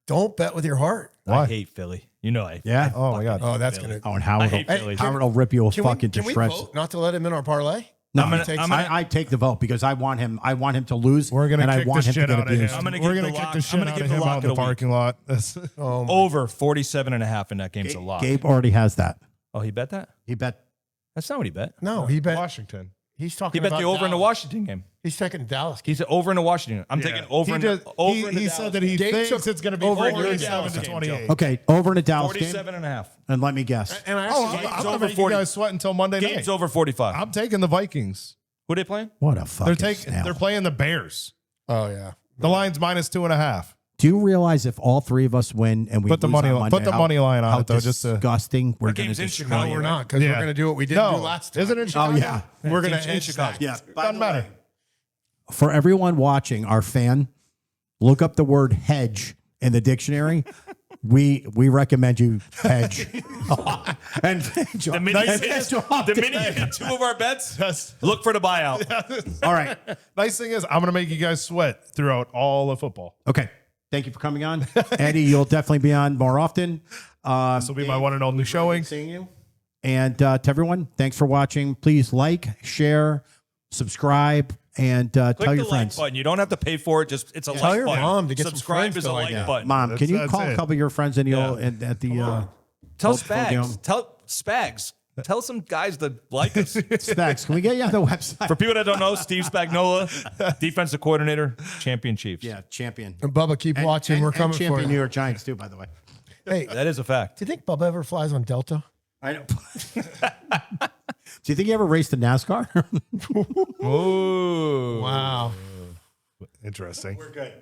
S2: Don't bet with your heart.
S4: Why?
S3: I hate Philly. You know I.
S1: Yeah.
S4: Oh my God.
S2: Oh, that's
S3: Philly.
S2: gonna.
S1: Oh, and Howard.
S3: I hate
S1: Will,
S3: Philly.
S1: Howard will rip you a
S2: Can
S1: fucking
S2: we
S1: shreds.
S2: vote not to let him in our parlay?
S1: No,
S3: I'm gonna-
S1: I take the vote because I want him. I want him to lose.
S4: We're gonna
S1: and I
S4: kick the
S1: want him to
S4: shit
S1: get
S4: out of him.
S1: abused.
S3: I'm gonna
S4: We're
S3: give
S4: gonna
S3: the
S4: kick
S3: lock-
S4: the
S3: I'm
S4: shit
S3: gonna
S4: out
S3: give
S4: of
S3: the
S4: him
S3: lock
S4: out
S3: of
S4: in the
S3: the week.
S4: parking lot.
S2: Oh, my.
S3: Over 47.5 in that game's a lot.
S1: Gabe already has that.
S3: Oh, he bet that?
S1: He bet.
S3: That's not what he bet.
S2: No, he bet.
S4: Washington.
S2: He's talking.
S3: He bet
S2: about
S3: the over in the
S2: Dallas.
S3: Washington game.
S2: He's taking Dallas.
S3: He said over in the Washington. I'm taking over in the over in the
S4: He
S3: Dallas
S4: said that
S3: game.
S4: he
S2: Gabe
S4: thinks
S2: took
S4: it's going to be
S2: over in
S4: 47
S2: the
S4: to
S3: Dallas
S4: 28.
S3: game,
S1: Okay, over in the Dallas game.
S3: 47.5.
S1: And let me guess.
S2: And I
S4: Oh,
S2: actually,
S4: I'm
S3: Gabe's
S4: going
S3: over
S4: to make
S3: 40.
S4: you guys sweat until Monday
S3: Game's
S4: night.
S3: over 45.
S4: I'm taking the Vikings.
S3: Who they playing?
S1: What a fucking
S4: They're playing the Bears.
S2: oh yeah.
S4: The line's -2.5.
S1: Do you realize if all three of us win and we
S4: Put the
S1: lose
S4: money
S1: on
S4: line-
S1: Monday,
S4: put the
S1: how-
S4: money line on
S1: how
S4: it, though, just to-
S1: disgusting we're
S3: That
S1: going to
S3: game's in
S1: destroy
S3: Chicago,
S1: you.
S2: No, we're
S3: right?
S2: not because
S4: Yeah.
S2: we're going to do what we didn't
S4: No.
S2: do last time.
S4: Is it in Chicago?
S1: Oh yeah.
S2: We're going
S3: Game's
S2: to
S3: in
S2: edge
S3: Chicago.
S2: that.
S1: Yeah.
S4: Doesn't matter.
S1: For everyone watching, our fan, look up the word hedge in the dictionary. We recommend you hedge. And
S3: The minute you hit 2 of our bets,
S4: Yes.
S3: look for the buyout.
S1: all right.
S4: Nice thing is, I'm going to make you guys sweat throughout all of football.
S1: Okay. Thank you for coming on. Eddie, you'll definitely be on more often.
S4: This will be my one and only showing.
S1: Seeing you. And to everyone, thanks for watching. Please like, share, subscribe, and tell
S3: Click
S1: your
S3: the like
S1: friends.
S3: button. You don't have to pay for it. Just it's a
S2: Tell
S3: like
S2: your
S3: button.
S2: mom to get some
S3: Subscribe
S2: friends
S3: is
S2: to
S3: a
S2: like
S3: like
S2: it.
S3: button.
S1: Mom, can you
S4: That's
S1: call
S4: it.
S1: a couple of your friends and you'll at the
S3: Tell
S1: podium.
S3: Spags. Tell Spags. Tell some guys to like us.
S1: Specs? Can we get you on the website?
S3: For people that don't know, Steve Spagnola, defensive coordinator, champion Chiefs.
S1: Yeah, champion.
S2: And Bubba, keep watching. We're coming for
S1: champion New
S2: you.
S1: York Giants too, by the way.
S2: Hey,
S3: That is a fact.
S2: do you think Bubba ever flies on Delta?
S1: I know. Do you think you ever raced in NASCAR?
S3: Ooh.
S2: Wow.
S4: Interesting.
S1: We're good.